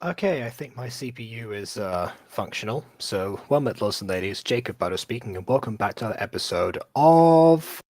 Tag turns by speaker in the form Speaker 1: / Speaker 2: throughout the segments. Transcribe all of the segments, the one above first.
Speaker 1: Okay, I think my CPU is functional. So, well met, lords and ladies. Jacob Butter speaking, and welcome back to another episode of.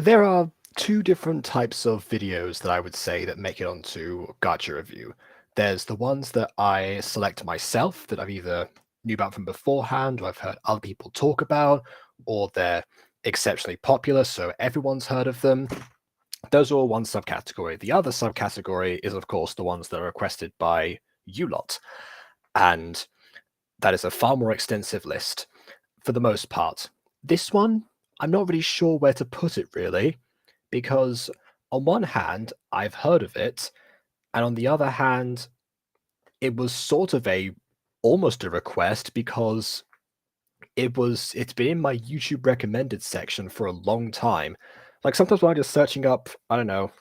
Speaker 1: There are two different types of videos that I would say that make it onto Gacha Review. There's the ones that I select myself that I've either knew about from beforehand or I've heard other people talk about, or they're exceptionally popular, so everyone's heard of them. Those are all one subcategory. The other subcategory is, of course, the ones that are requested by you lot. And that is a far more extensive list for the most part. This one, I'm not really sure where to put it really, because on one hand, I've heard of it, and on the other hand, it was sort of almost a request because it's been in my YouTube recommended section for a long time. Like sometimes when I'm just searching up, I don't know,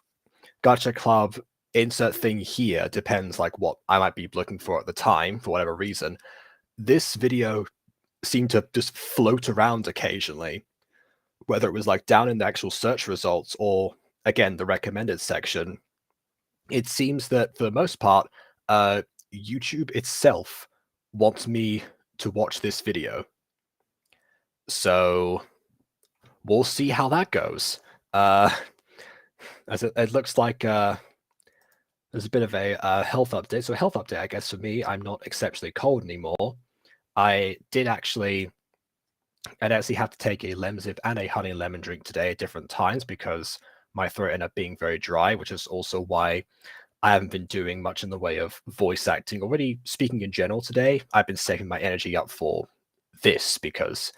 Speaker 1: Gacha Club insert thing here, depends like what I might be looking for at the time for whatever reason. This video seemed to just float around occasionally, whether it was like down in the actual search results or again the recommended section. It seems that for the most part, YouTube itself wants me to watch this video. So we'll see how that goes. As it looks like there's a bit of a health update. So health update, I guess for me, I'm not exceptionally cold anymore. I actually have to take a Lemsip and a honey and lemon drink today at different times because my throat ended up being very dry, which is also why I haven't been doing much in the way of voice acting or really speaking in general today. I've been saving my energy up for this because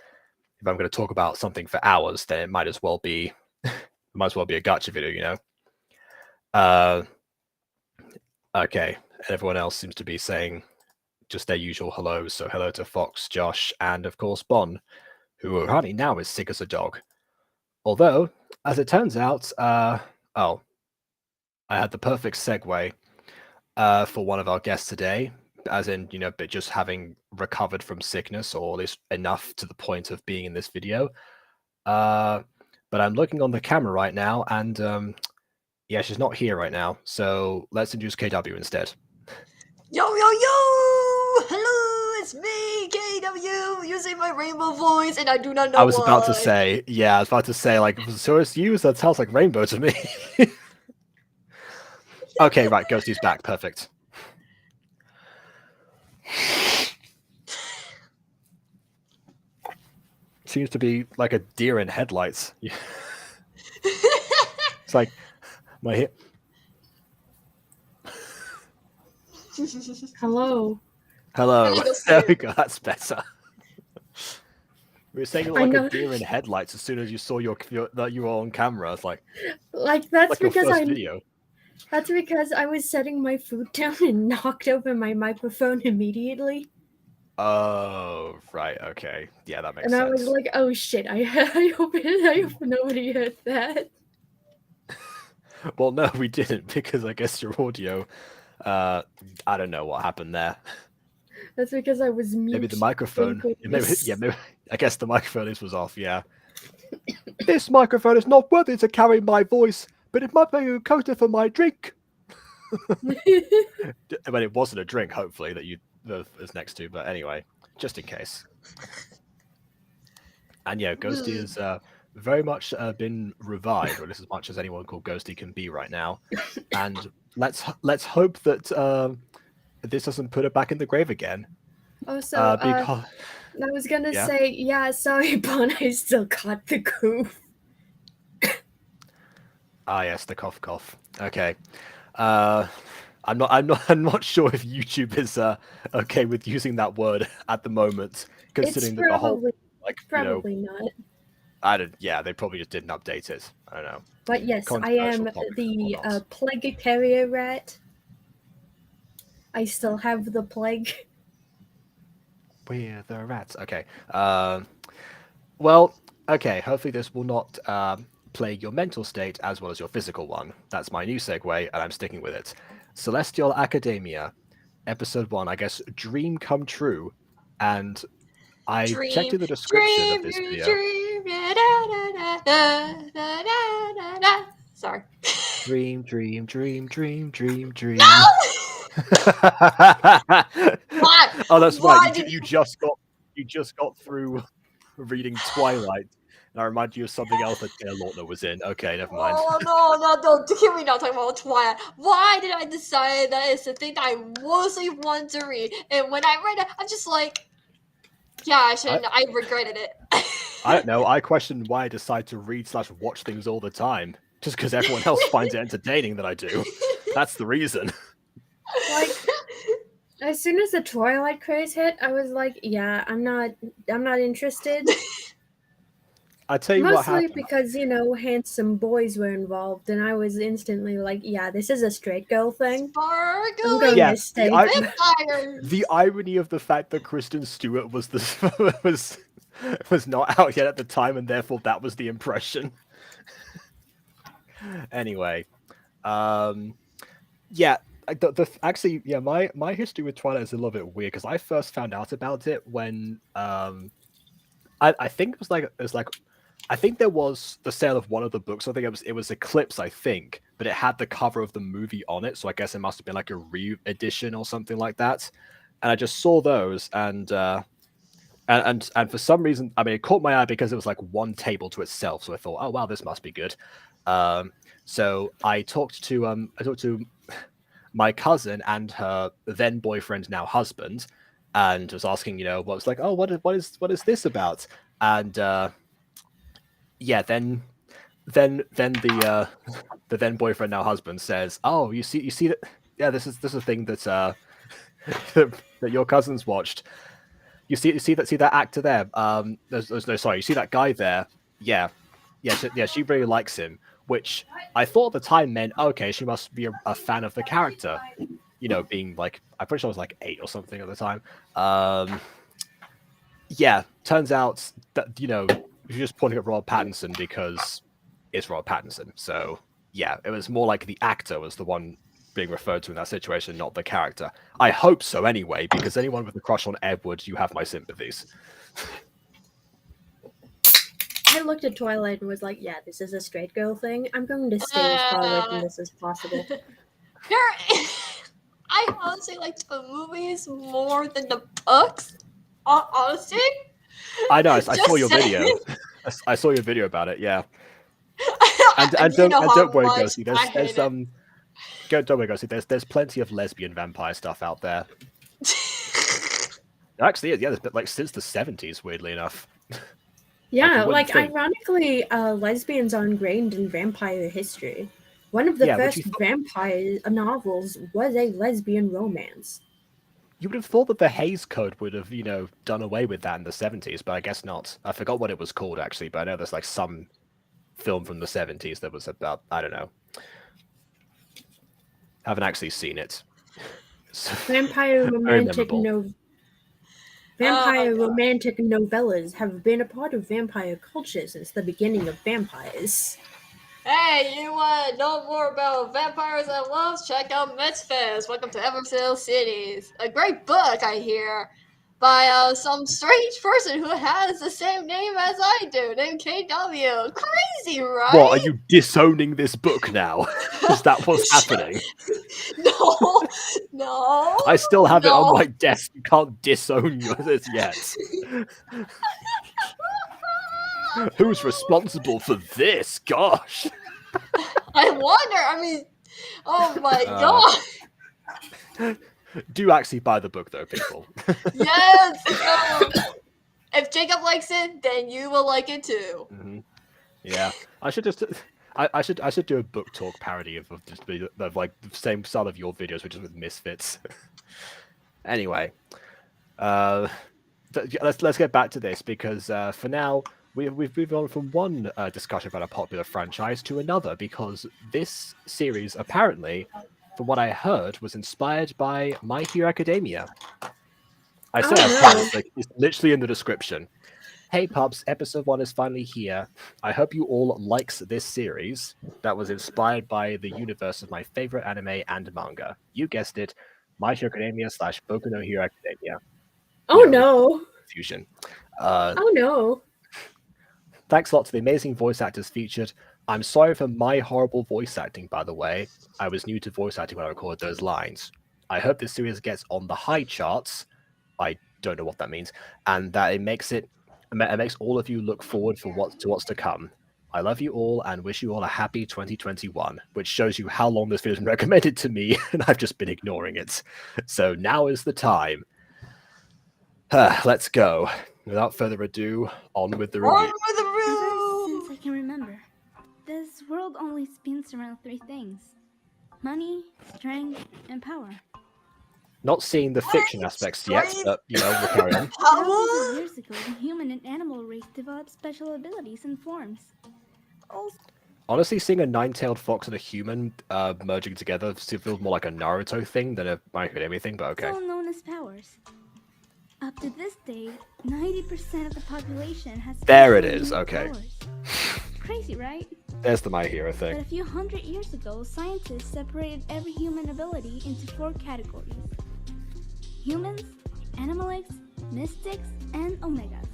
Speaker 1: if I'm going to talk about something for hours, then it might as well be a gacha video, you know? Okay, everyone else seems to be saying just their usual hellos. So hello to Fox, Josh, and of course Bon, who apparently now is sick as a dog. Although, as it turns out, I had the perfect segue for one of our guests today, as in, but just having recovered from sickness, or at least enough to the point of being in this video. But I'm looking on the camera right now, and yeah, she's not here right now. So let's introduce KW instead.
Speaker 2: Yo, yo, yo! Hello, it's me, KW, using my rainbow voice, and I do not know why.
Speaker 1: I was about to say, like, so it's you, that sounds like Rainbow to me. Okay, right, Ghosty's back, perfect. Seems to be like a deer in headlights. It's like, my hip.
Speaker 3: Hello.
Speaker 1: Hello. There we go, that's better. We were saying you're like a deer in headlights as soon as you saw that you were on camera. It's like
Speaker 3: that's
Speaker 1: like
Speaker 3: because
Speaker 1: video.
Speaker 3: That's because I was setting my food down and knocked over my microphone immediately.
Speaker 1: Oh, right, okay. Yeah, that makes sense.
Speaker 3: And I was like, oh shit, I hope nobody heard that.
Speaker 1: Well, no, we didn't, because I guess your audio, I don't know what happened there.
Speaker 3: That's because I was mute.
Speaker 1: Maybe the microphone. Maybe, I guess the microphone was off, yeah. This microphone is not worthy to carry my voice, but it might be a coaster for my drink. But it wasn't a drink, hopefully, that you is next to, but anyway, just in case. And yeah, Ghosty has very much been revived, or at least as much as anyone called Ghosty can be right now. And let's hope that this doesn't put it back in the grave again.
Speaker 3: Also, because I was gonna say, yeah, sorry, Bon, I still caught the goof.
Speaker 1: Ah, yes, the cough. Okay. I'm not sure if YouTube is okay with using that word at the moment, considering that the whole
Speaker 3: probably not.
Speaker 1: They probably just didn't update it. I don't know.
Speaker 3: But yes, I am the plague carrier rat. I still have the plague.
Speaker 1: We're the rats. Okay. Well, okay. Hopefully, this will not plague your mental state as well as your physical one. That's my new segue, and I'm sticking with it. Celestial Academia, episode 1. I guess Dream Come True, and I checked
Speaker 2: Dream,
Speaker 1: in the description of
Speaker 2: dream,
Speaker 1: this
Speaker 2: dream,
Speaker 1: video.
Speaker 2: dream. Da, da, da, da, da, da, da, da. Sorry.
Speaker 1: Dream, dream, dream, dream, dream,
Speaker 2: No!
Speaker 1: dream.
Speaker 2: Why?
Speaker 1: Oh, that's right.
Speaker 2: Why did
Speaker 1: You just got through reading Twilight, and I remind you of something else that Taylor Lautner was in. Okay, never mind.
Speaker 2: Oh no! Don't hear me not talking about Twilight. Why did I decide that it's the thing that I mostly want to read? And when I read it, I'm just like, yeah, I shouldn't. I regretted it.
Speaker 1: I don't know. I question why I decide to read/watch things all the time. Just because everyone else finds it entertaining that I do. That's the reason.
Speaker 3: Like, as soon as the Twilight craze hit, I was like, yeah, I'm not interested.
Speaker 1: I tell you what happened.
Speaker 3: Mostly because, handsome boys were involved, and I was instantly like, yeah, this is a straight girl thing.
Speaker 2: Sparkling
Speaker 1: vampires. The irony of the fact that Kristen Stewart was was not out yet at the time, and therefore that was the impression. Anyway, yeah. Actually, yeah, my history with Twilight is a little bit weird because I first found out about it when I think it was like I think there was the sale of one of the books. I think it was Eclipse, I think, but it had the cover of the movie on it, so I guess it must have been like a re-edition or something like that. And I just saw those, and for some reason, I mean, it caught my eye because it was like one table to itself. So I thought, oh wow, this must be good. So I talked to my cousin and her then boyfriend, now husband, and was asking, what was like, oh, what is this about? And yeah, then the then boyfriend, now husband, says, oh, you see that, yeah, this is a thing that that your cousins watched. You see that actor there. Sorry, you see that guy there. Yeah, she really likes him, which I thought at the time meant, okay, she must be a fan of the character. Being like, I'm pretty sure I was like 8 or something at the time. Yeah, turns out that you're just pointing at Robert Pattinson because it's Robert Pattinson. So yeah, it was more like the actor was the one being referred to in that situation, not the character. I hope so anyway, because anyone with a crush on Edward, you have my sympathies.
Speaker 3: I looked at Twilight and was like, yeah, this is a straight girl thing. I'm going to stay as far away from this as possible.
Speaker 2: I honestly liked the movies more than the books. Honestly.
Speaker 1: I know. I saw your video. I saw your video about it. Yeah. And don't worry, Ghosty. Don't worry, Ghosty. There's plenty of lesbian vampire stuff out there. Actually, yeah, there's been like since the 70s, weirdly enough.
Speaker 3: Yeah, ironically, lesbians are ingrained in vampire history. One of the first vampire novels was a lesbian romance.
Speaker 1: You would have thought that the Hays Code would have, done away with that in the 70s, but I guess not. I forgot what it was called, actually, but I know there's like some film from the 70s that was about, I don't know. Haven't actually seen it.
Speaker 3: Vampire romantic novellas have been a part of vampire culture since the beginning of vampires.
Speaker 2: Hey, you want to know more about vampires and wolves? Check out Misfits. Welcome to Eversale Cities. A great book, I hear, by some strange person who has the same name as I do, named KW. Crazy, right?
Speaker 1: What, are you disowning this book now? Is that what's happening?
Speaker 2: No.
Speaker 1: I still have it on my desk. You can't disown yours yet. Who's responsible for this? Gosh.
Speaker 2: I wonder. I mean, oh my god.
Speaker 1: Do actually buy the book, though, people.
Speaker 2: Yes. If Jacob likes it, then you will like it too.
Speaker 1: Mm-hmm. Yeah, I should just. I should do a book talk parody of like the same style of your videos, which is with Misfits. Anyway, let's get back to this because for now we've moved on from one discussion about a popular franchise to another because this series apparently, from what I heard, was inspired by My Hero Academia. I say it's literally in the description. Hey pups, episode 1 is finally here. I hope you all likes this series that was inspired by the universe of my favorite anime and manga. You guessed it, My Hero Academia / Boku no Hero Academia.
Speaker 3: Oh no!
Speaker 1: Fusion.
Speaker 3: Oh no!
Speaker 1: Thanks a lot to the amazing voice actors featured. I'm sorry for my horrible voice acting, by the way. I was new to voice acting when I recorded those lines. I hope this series gets on the high charts. I don't know what that means, and that it makes all of you look forward for what's to come. I love you all and wish you all a happy 2021, which shows you how long this video has been recommended to me, and I've just been ignoring it. So now is the time. Let's go. Without further ado, on with the review.
Speaker 2: On with the review!
Speaker 4: Ever since I can remember, this world only spins around 3 things: money, strength, and power.
Speaker 1: Not seeing the fiction aspects yet, but we'll carry on.
Speaker 4: Thousands of years ago, the human and animal race developed special abilities and forms.
Speaker 1: Honestly, seeing a 9-tailed fox and a human merging together still feels more like a Naruto thing than a My Hero Academia thing, but okay.
Speaker 4: Also known as powers. Up to this day, 90% of the population has.
Speaker 1: There it is. Okay.
Speaker 4: Powers. Crazy, right?
Speaker 1: There's the My Hero
Speaker 4: But
Speaker 1: thing.
Speaker 4: a few hundred years ago, scientists separated every human ability into 4 categories: humans, animalics, mystics, and omegas.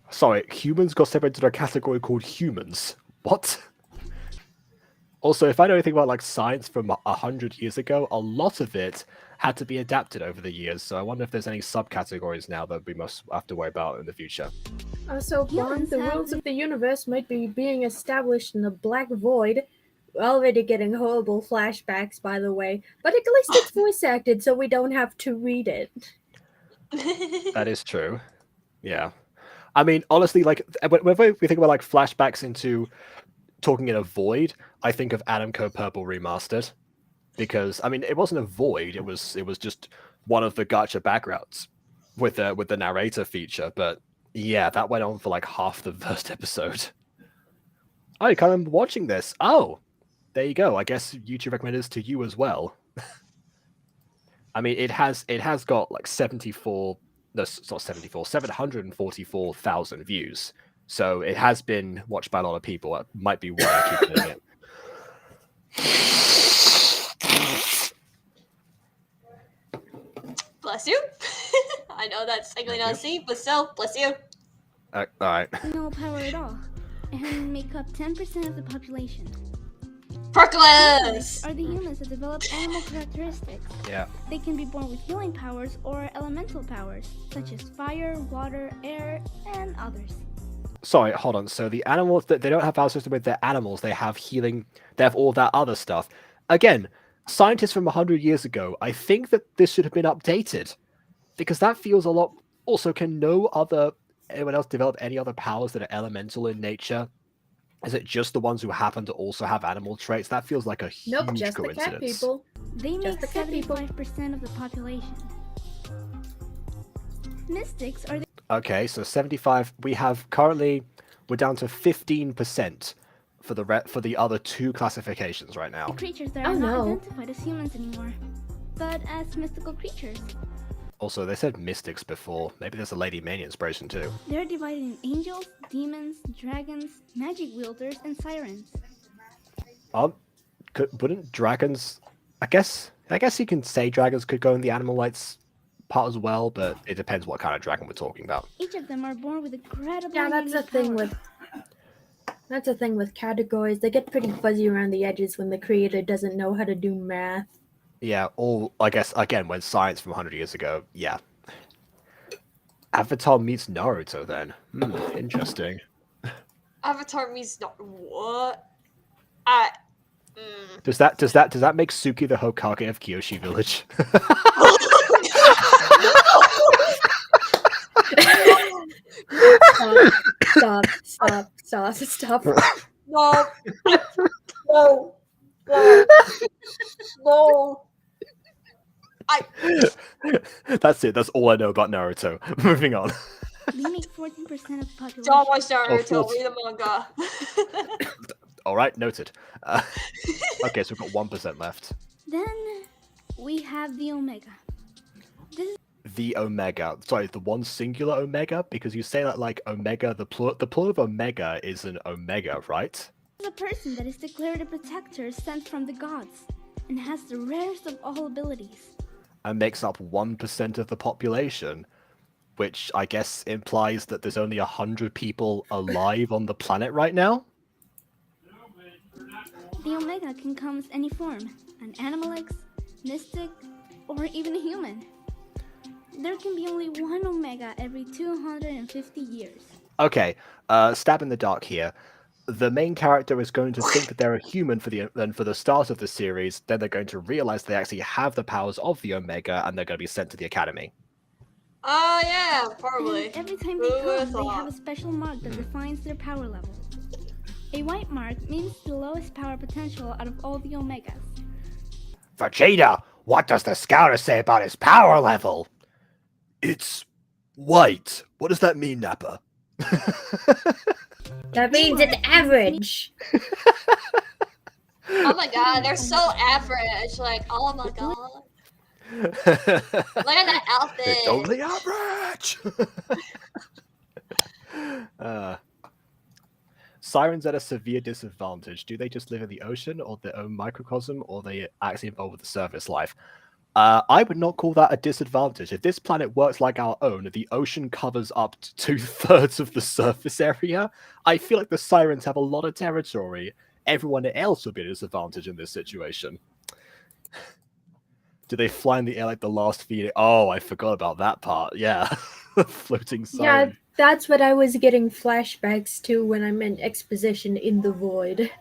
Speaker 1: Sorry, humans got separated into a category called humans. What? Also, if I know anything about like science from 100 years ago, a lot of it had to be adapted over the years. So I wonder if there's any subcategories now that we must have to worry about in the future.
Speaker 3: So, Bond, the rules of the universe might be being established in the Black Void. We're already getting horrible flashbacks, by the way. But at least it's voice acted, so we don't have to read it.
Speaker 1: That is true. Yeah. I mean, honestly, like, whenever we think about like flashbacks into talking in a void, I think of Adamco Purple Remastered. Because, I mean, it wasn't a void, it was just one of the gacha backgrounds with the narrator feature, but yeah, that went on for like half the first episode. I can't remember watching this. Oh, there you go. I guess YouTube recommended this to you as well. I mean, it has got like 744,000 views. So it has been watched by a lot of people. It might be why I keep doing it.
Speaker 2: Bless you. I know that's technically not a C, but still, bless you.
Speaker 1: All right.
Speaker 4: No power at all, and make up 10% of the population.
Speaker 2: Perkles!
Speaker 4: Are the humans that develop animal characteristics.
Speaker 1: Yeah.
Speaker 4: They can be born with healing powers or elemental powers, such as fire, water, air, and others.
Speaker 1: Sorry, hold on. So the animals, they don't have power system with their animals. They have healing. They have all that other stuff. Again, scientists from 100 years ago, I think that this should have been updated. Because that feels a lot... Also, can anyone else develop any other powers that are elemental in nature? Is it just the ones who happen to also have animal traits? That feels like a huge
Speaker 3: Nope, just
Speaker 1: coincidence.
Speaker 3: the cat people.
Speaker 4: They make
Speaker 3: the cat people.
Speaker 4: 75% of the population. Mystics are the
Speaker 1: Okay, so 75. We're down to 15% for the other 2 classifications right now.
Speaker 4: creatures that are not identified as humans anymore, but as mystical creatures.
Speaker 1: Also, they said mystics before. Maybe there's a Lady Mania inspiration too.
Speaker 4: They're divided in angels, demons, dragons, magic wielders, and sirens.
Speaker 1: Wouldn't dragons... I guess you can say dragons could go in the animal rights part as well, but it depends what kind of dragon we're talking about.
Speaker 4: Each of them are born with incredible.
Speaker 3: Yeah, that's the thing with categories. They get pretty fuzzy around the edges when the creator doesn't know how to do math.
Speaker 1: Yeah, or I guess again when science from 100 years ago. Yeah. Avatar meets Naruto then. Interesting.
Speaker 2: Avatar means not what?
Speaker 1: Does that make Suki the Hokage of Kyoshi Village?
Speaker 3: Stop.
Speaker 2: No.
Speaker 1: That's it. That's all I know about Naruto. Moving on.
Speaker 4: They make 14% of the population.
Speaker 2: Don't watch Naruto.
Speaker 1: Oh,
Speaker 2: Read the manga.
Speaker 1: All right, noted. Okay, so we've got 1% left.
Speaker 4: Then we have the Omega.
Speaker 1: the Omega. Sorry, the one singular Omega, because you say that like Omega, the plural of Omega is an Omega, right?
Speaker 4: Is a person that is declared a protector sent from the gods and has the rarest of all abilities.
Speaker 1: And makes up 1% of the population, which I guess implies that there's only 100 people alive on the planet right now.
Speaker 4: The Omega can come as any form, an Animalex, Mystic, or even a human. There can be only one Omega every 250 years.
Speaker 1: Okay, stab in the dark here. The main character is going to think that they're a human for the start of the series. Then they're going to realize they actually have the powers of the Omega, and they're going to be sent to the academy.
Speaker 2: Oh yeah, probably.
Speaker 4: And every time they come, they have a special mark that defines their power level. A white mark means the lowest power potential out of all the Omegas.
Speaker 1: Vegeta, what does the scouter say about his power level? It's white. What does that mean, Nappa?
Speaker 3: That means it's average.
Speaker 2: Oh my god, they're so average. Like, oh my god. Look at that outfit.
Speaker 1: It's only average. Sirens at a severe disadvantage. Do they just live in the ocean or their own microcosm, or are they actually involved with the surface life? I would not call that a disadvantage. If this planet works like our own, the ocean covers up to 2/3 of the surface area. I feel like the sirens have a lot of territory. Everyone else would be at a disadvantage in this situation. Do they fly in the air like the last Phoenix? Oh, I forgot about that part. Yeah, floating siren.
Speaker 3: Yeah, that's what I was getting flashbacks to when I meant exposition in the void.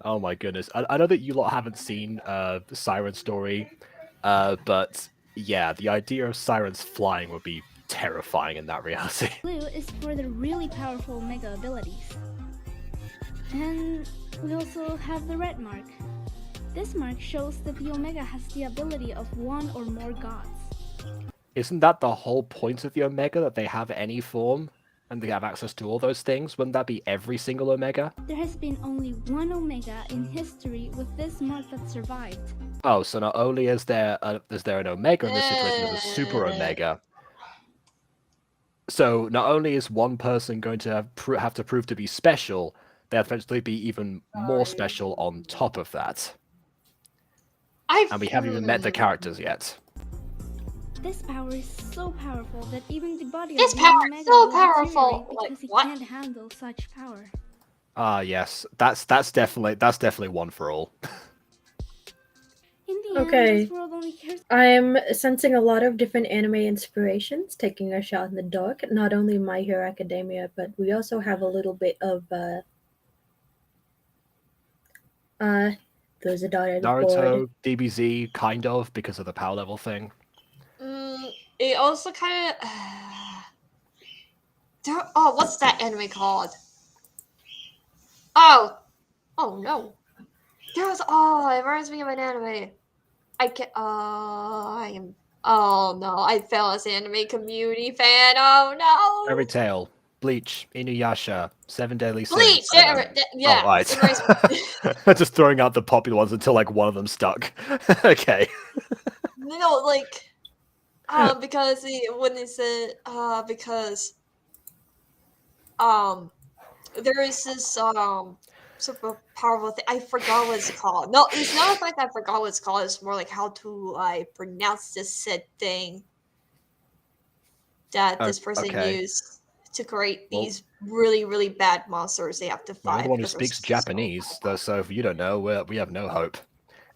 Speaker 1: Oh my goodness. I know that you lot haven't seen the Siren story, but yeah, the idea of sirens flying would be terrifying in that reality.
Speaker 4: Blue is for the really powerful Omega abilities. And we also have the red mark. This mark shows that the Omega has the ability of one or more gods.
Speaker 1: Isn't that the whole point of the Omega, that they have any form and they have access to all those things? Wouldn't that be every single Omega?
Speaker 4: There has been only one Omega in history with this mark that survived.
Speaker 1: Oh, so not only is there an Omega in this situation, there's a Super Omega. So not only is one person going to have to prove to be special, they'll eventually be even more special on top of that. And we haven't even met the characters yet.
Speaker 4: This power is so powerful that even the body
Speaker 2: This
Speaker 4: of the
Speaker 2: power is
Speaker 4: Omega
Speaker 2: so
Speaker 4: will
Speaker 2: powerful.
Speaker 4: deteriorate
Speaker 2: Like,
Speaker 4: because it
Speaker 2: what?
Speaker 4: can't handle such power.
Speaker 1: Ah, yes, that's definitely one for all.
Speaker 4: In the
Speaker 3: Okay.
Speaker 4: end, this world only cares.
Speaker 3: I'm sensing a lot of different anime inspirations, taking a shot in the dark. Not only My Hero Academia, but we also have a little bit of there's a dot at the board.
Speaker 1: Naruto, DBZ, kind of, because of the power level thing.
Speaker 2: It also kind of. Oh, what's that anime called? Oh no. There's it reminds me of an anime. I can't. I am. Oh no, I fell as an anime community fan. Oh no.
Speaker 1: Fairy Tail, Bleach, Inuyasha, Seven Deadly Sins.
Speaker 2: Bleach. Yeah.
Speaker 1: Oh, right.
Speaker 2: it reminds me-
Speaker 1: Just throwing out the popular ones until like one of them stuck. Okay.
Speaker 2: No, like, because when it said, because, there is this, super powerful thing. I forgot what it's called. No, it's not the fact that I forgot what it's called. It's more like how to, pronounce this said thing that this person
Speaker 1: okay.
Speaker 2: used to create these really, really bad monsters they have to
Speaker 1: Well, I'm
Speaker 2: fight.
Speaker 1: the one who
Speaker 2: because they're
Speaker 1: speaks
Speaker 2: so
Speaker 1: Japanese,
Speaker 2: powerful.
Speaker 1: so if you don't know, we have no hope.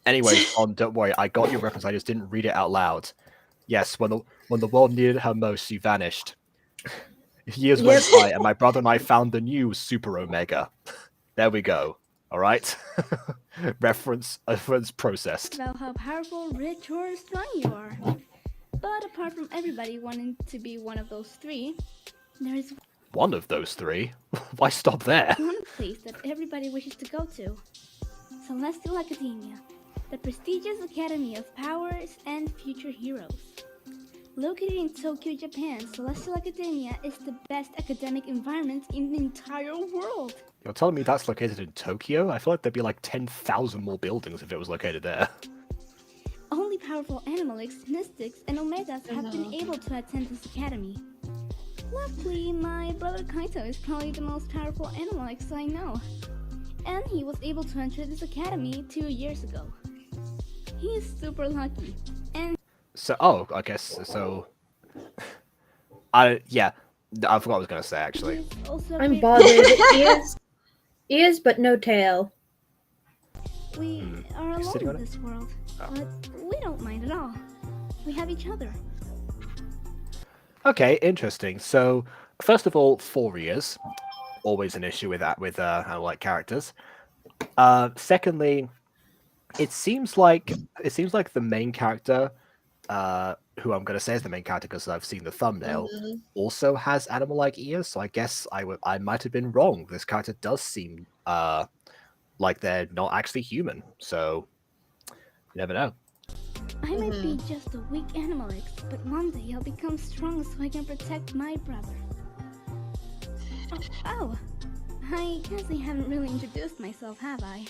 Speaker 1: Anyway, don't worry, I got your reference. I just didn't read it out loud. Yes, when the world needed her most, she vanished. Years went by, and my brother and I found the new Super Omega. There we go. All right. reference processed.
Speaker 4: About how powerful, rich, or strong you are. But apart from everybody wanting to be one of those three, there is
Speaker 1: One of those three? Why stop there?
Speaker 4: one place that everybody wishes to go to. Celestial Academia, the prestigious academy of powers and future heroes. Located in Tokyo, Japan, Celestial Academia is the best academic environment in the entire world.
Speaker 1: You're telling me that's located in Tokyo? I feel like there'd be like 10,000 more buildings if it was located there.
Speaker 4: Only powerful animalics, mystics, and omegas have been able to attend this academy. Luckily, my brother Kaito is probably the most powerful animalix I know, and he was able to enter this academy 2 years ago. He is super lucky, and
Speaker 1: So, I guess so. Yeah, I forgot what I was gonna say actually.
Speaker 4: he is also a
Speaker 3: I'm
Speaker 4: great-
Speaker 3: bothered. Ears, but no tail.
Speaker 4: We are
Speaker 1: You sitting
Speaker 4: alone
Speaker 1: on
Speaker 4: in
Speaker 1: it?
Speaker 4: this world,
Speaker 1: Oh.
Speaker 4: but we don't mind at all. We have each other.
Speaker 1: Okay, interesting. So, first of all, 4 years, always an issue with that with like characters. Secondly, it seems like the main character, who I'm gonna say is the main character because I've seen the thumbnail, also has animal-like ears. So I guess I might have been wrong. This character does seem like they're not actually human. So you never know.
Speaker 4: I might be just a weak animalix, but one day I'll become strong so I can protect my brother. Oh, I guess I haven't really introduced myself, have I?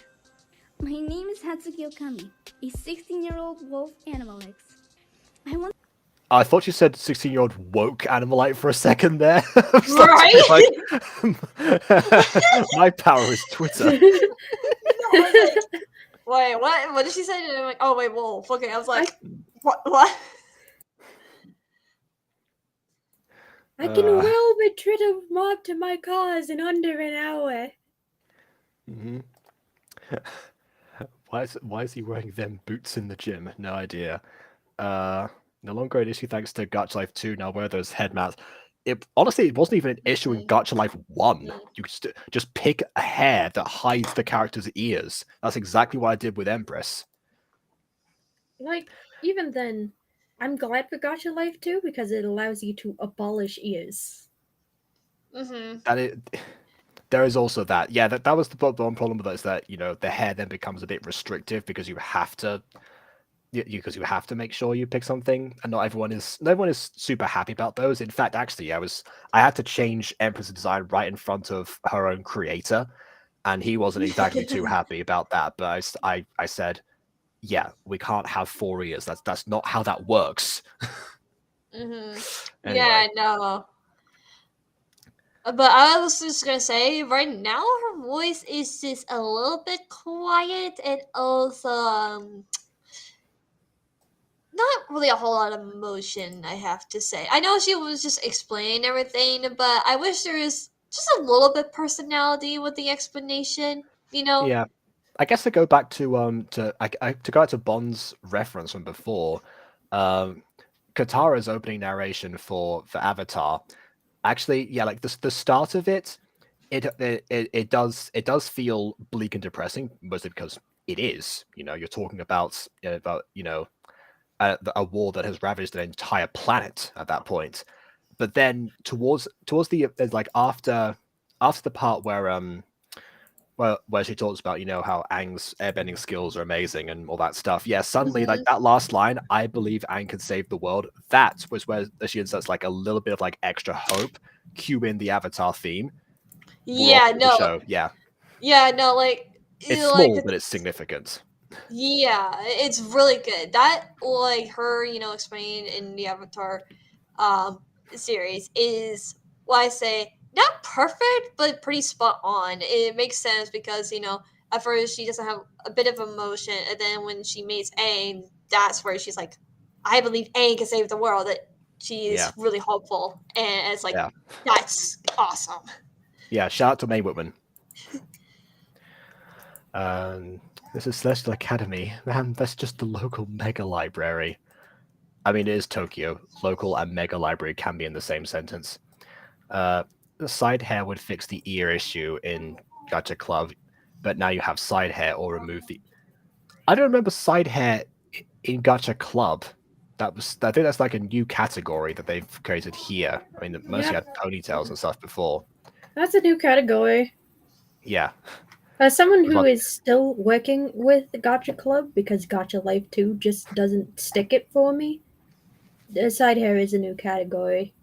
Speaker 4: My name is Hatsuki Okami, a 16-year-old wolf animalix. I want
Speaker 1: I thought you said 16-year-old woke animalite for a second there.
Speaker 2: Right?
Speaker 1: My power is Twitter.
Speaker 2: I was like, wait, what? What did she say? And I'm like, oh wait, wolf. Okay, I was like, what? What?
Speaker 3: I can weld a Twitter mob to my cars in under an hour.
Speaker 1: Mhm. Why is he wearing them boots in the gym? No idea. No longer an issue thanks to Gacha Life 2. Now wear those head mats. Honestly, it wasn't even an issue in Gacha Life 1. You just pick a hair that hides the character's ears. That's exactly what I did with Empress.
Speaker 3: Like, even then, I'm glad for Gacha Life 2 because it allows you to abolish ears.
Speaker 1: And there is also that. Yeah, that was the one problem with that is that, the hair then becomes a bit restrictive because you have to make sure you pick something, and not everyone is super happy about those. In fact, actually, I had to change Empress's design right in front of her own creator, and he wasn't exactly too happy about that. But I said, yeah, we can't have 4 ears. That's not how that works.
Speaker 2: Yeah,
Speaker 1: Anyway.
Speaker 2: no. But I was just gonna say, right now her voice is just a little bit quiet and also not really a whole lot of emotion, I have to say. I know she was just explaining everything, but I wish there was just a little bit personality with the explanation, you know?
Speaker 1: Yeah, I guess to go back to to go back to Bond's reference from before, Katara's opening narration for Avatar. Actually, yeah, like the start of it, it does feel bleak and depressing, mostly because it is. You're talking about a war that has ravaged an entire planet at that point. But then towards the like after the part where she talks about how Aang's airbending skills are amazing and all that stuff. Yeah, suddenly like that last line, I believe Aang can save the world. That was where she inserts like a little bit of like extra hope. Cue in the Avatar theme.
Speaker 2: Yeah,
Speaker 1: The
Speaker 2: no.
Speaker 1: show. Yeah,
Speaker 2: No, like
Speaker 1: it's
Speaker 2: like
Speaker 1: small, but it's significant.
Speaker 2: yeah, it's really good. That like her, explaining in the Avatar series is why I say not perfect, but pretty spot on. It makes sense because, at first she doesn't have a bit of emotion, and then when she meets Aang, that's where she's like, I believe Aang can save the world. That she is really hopeful, and it's like that's awesome.
Speaker 1: Yeah, shout out to May Whitman. This is Celestial Academy. Man, that's just the local mega library. I mean, it is Tokyo. Local and mega library can be in the same sentence. The side hair would fix the ear issue in Gacha Club, but now you have side hair or remove the... I don't remember side hair in Gacha Club. I think that's like a new category that they've created here. I mean, mostly had ponytails and stuff before.
Speaker 3: That's a new category.
Speaker 1: Yeah.
Speaker 3: As someone who is still working with Gacha Club, because Gacha Life 2 just doesn't stick it for me, the side hair is a new category.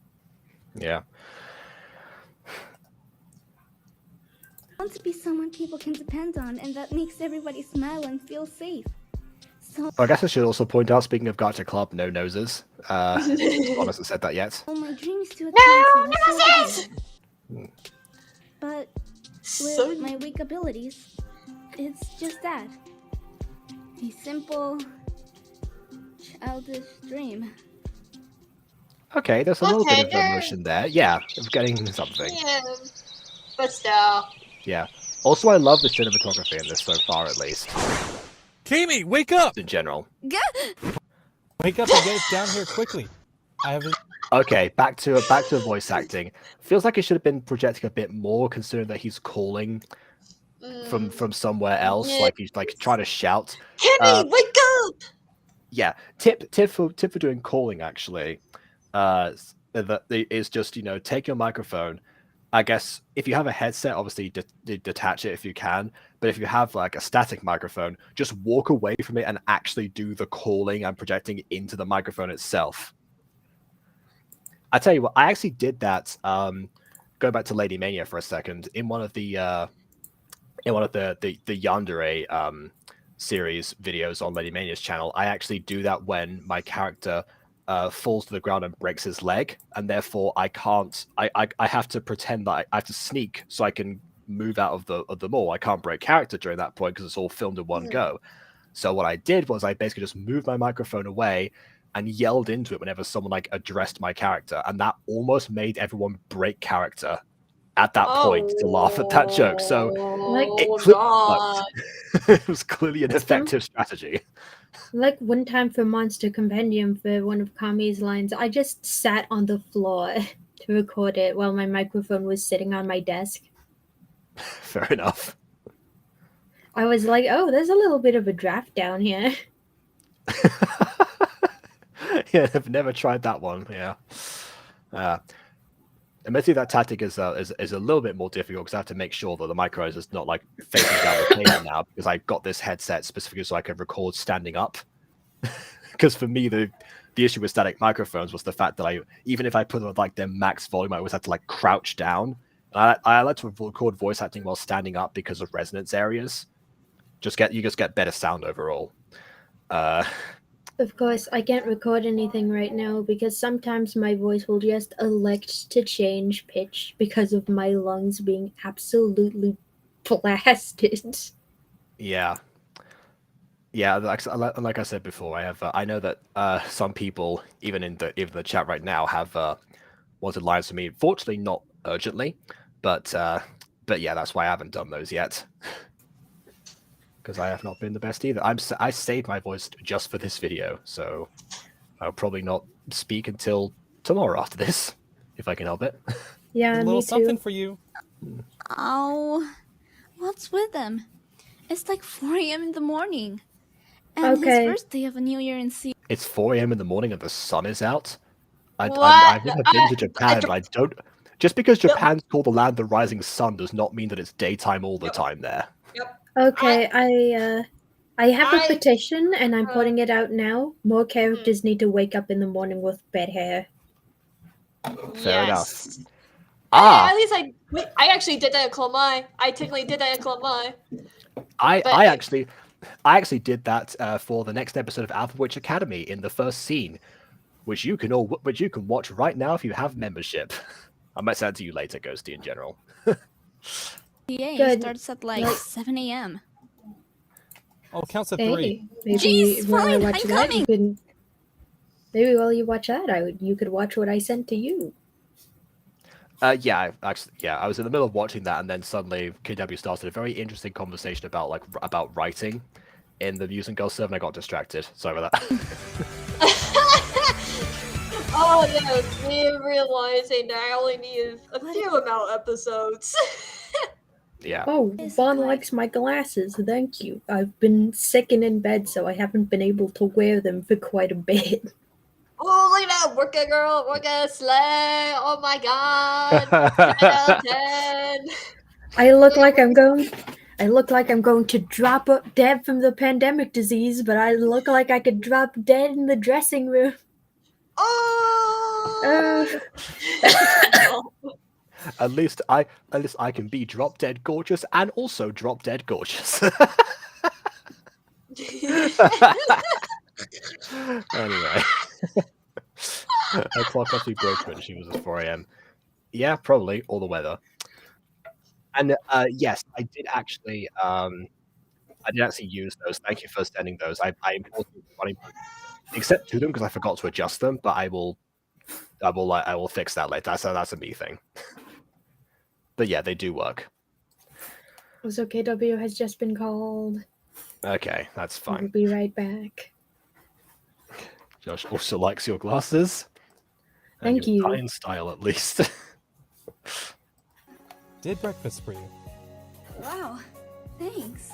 Speaker 1: Yeah.
Speaker 4: I want to be someone people can depend on and that makes everybody smile and feel safe. So
Speaker 1: I guess I should also point out, speaking of Gacha Club, no noses. One hasn't said that yet.
Speaker 4: my dream is to
Speaker 2: No,
Speaker 4: attend
Speaker 2: never
Speaker 4: Celestial
Speaker 2: says!
Speaker 4: Academia. But
Speaker 2: So
Speaker 4: with my weak abilities, it's just that. A simple, childish dream.
Speaker 1: Okay, there's a little
Speaker 2: Okay,
Speaker 1: bit of emotion there. Yeah, of getting something.
Speaker 2: yeah, but still.
Speaker 1: Yeah. Also, I love the cinematography in this so far, at least.
Speaker 5: Kimi, wake up!
Speaker 1: In general.
Speaker 5: Wake up and get down here quickly. I have.
Speaker 1: Okay, back to voice acting. Feels like it should have been projecting a bit more, considering that he's calling from somewhere else,
Speaker 2: Yeah.
Speaker 1: like he's like trying to shout.
Speaker 2: Kimmy, wake up!
Speaker 1: Yeah, tip for doing calling actually. That is just take your microphone. I guess if you have a headset, obviously detach it if you can. But if you have like a static microphone, just walk away from it and actually do the calling and projecting into the microphone itself. I tell you what, I actually did that. Go back to Lady Mania for a second. In one of the Yandere series videos on Lady Mania's channel, I actually do that when my character falls to the ground and breaks his leg, and therefore I can't. I have to pretend that I have to sneak so I can move out of the mall. I can't break character during that point because it's all filmed in one go. So what I did was I basically just moved my microphone away and yelled into it whenever someone like addressed my character, and that almost made everyone break character at that point to laugh at that joke. So it was clearly an effective strategy.
Speaker 3: Like one time for Monster Compendium for one of Kami's lines, I just sat on the floor to record it while my microphone was sitting on my desk.
Speaker 1: Fair enough.
Speaker 3: I was like, oh, there's a little bit of a draft down here.
Speaker 1: Yeah, I've never tried that one. Yeah. Admittedly, that tactic is a little bit more difficult because I have to make sure that the micro is not like facing down the table now, because I got this headset specifically so I could record standing up. Because for me, the issue with static microphones was the fact that even if I put on like their max volume, I always had to like crouch down. I like to record voice acting while standing up because of resonance areas. You just get better sound overall.
Speaker 3: Of course, I can't record anything right now because sometimes my voice will just elect to change pitch because of my lungs being absolutely blasted.
Speaker 1: Yeah. Yeah, like I said before, I know that some people, even in the chat right now, have wanted lines from me. Fortunately, not urgently, but yeah, that's why I haven't done those yet. Because I have not been the best either. I saved my voice just for this video, so I'll probably not speak until tomorrow after this, if I can help it.
Speaker 3: Yeah,
Speaker 5: A
Speaker 3: me
Speaker 5: little
Speaker 3: too.
Speaker 5: something for you.
Speaker 6: Oh, what's with him? It's like 4 a.m. in the morning. And
Speaker 3: Okay.
Speaker 6: his first day of a new year in sea.
Speaker 1: It's 4 a.m. in the morning and the sun is out. I've
Speaker 2: What?
Speaker 1: never been to Japan, but I don't. Just because Japan's called the land of the rising sun does not mean that it's daytime all the time there.
Speaker 3: Okay, I have a
Speaker 2: I-
Speaker 3: petition and I'm putting it out now. More characters need to wake up in the morning with bed hair.
Speaker 1: Fair enough.
Speaker 2: Yes.
Speaker 1: Ah,
Speaker 2: At least I actually did that at Club Mai. I technically did that at Club Mai.
Speaker 1: I actually did that for the next episode of Alpha Witch Academy in the first scene, which you can watch right now if you have membership. I might send it to you later, Ghosty, in general.
Speaker 6: CA
Speaker 3: Good.
Speaker 6: starts at like 7 a.m.
Speaker 5: Oh, counts at
Speaker 3: Hey,
Speaker 5: 3.
Speaker 3: maybe
Speaker 6: Jeez,
Speaker 3: while I
Speaker 6: fine,
Speaker 3: watch
Speaker 6: I'm
Speaker 3: that,
Speaker 6: coming.
Speaker 3: you can. Maybe while you watch that, you could watch what I sent to you.
Speaker 1: Yeah, I was in the middle of watching that, and then suddenly KW started a very interesting conversation about writing in the Muse and Girls server, and I got distracted. Sorry about that.
Speaker 2: Oh yes, me realizing that I only need a few amount of episodes.
Speaker 1: Yeah.
Speaker 3: Oh,
Speaker 6: It's
Speaker 3: Vaughn
Speaker 6: like-
Speaker 3: likes my glasses. Thank you. I've been sick and in bed, so I haven't been able to wear them for quite a bit.
Speaker 2: Oh, look at that! Work it, girl! Work it, slay! Oh my god! 10 out of 10!
Speaker 3: I look like I'm going to drop dead from the pandemic disease, but I look like I could drop dead in the dressing room.
Speaker 2: Oh!
Speaker 1: At least I can be drop dead gorgeous and also drop dead gorgeous. Anyway, her clock must be broken. She was at 4 a.m. Yeah, probably all the weather. And yes, I did actually use those. Thank you for sending those. I imported funny except to them because I forgot to adjust them. But I will fix that later. That's a me thing. But yeah, they do work.
Speaker 3: Also, KW has just been called.
Speaker 1: Okay, that's
Speaker 3: We'll
Speaker 1: fine.
Speaker 3: be right back.
Speaker 1: Josh also likes your glasses.
Speaker 3: Thank
Speaker 1: your
Speaker 3: you.
Speaker 1: Italian style, at least.
Speaker 5: Did breakfast for you.
Speaker 4: Wow, thanks.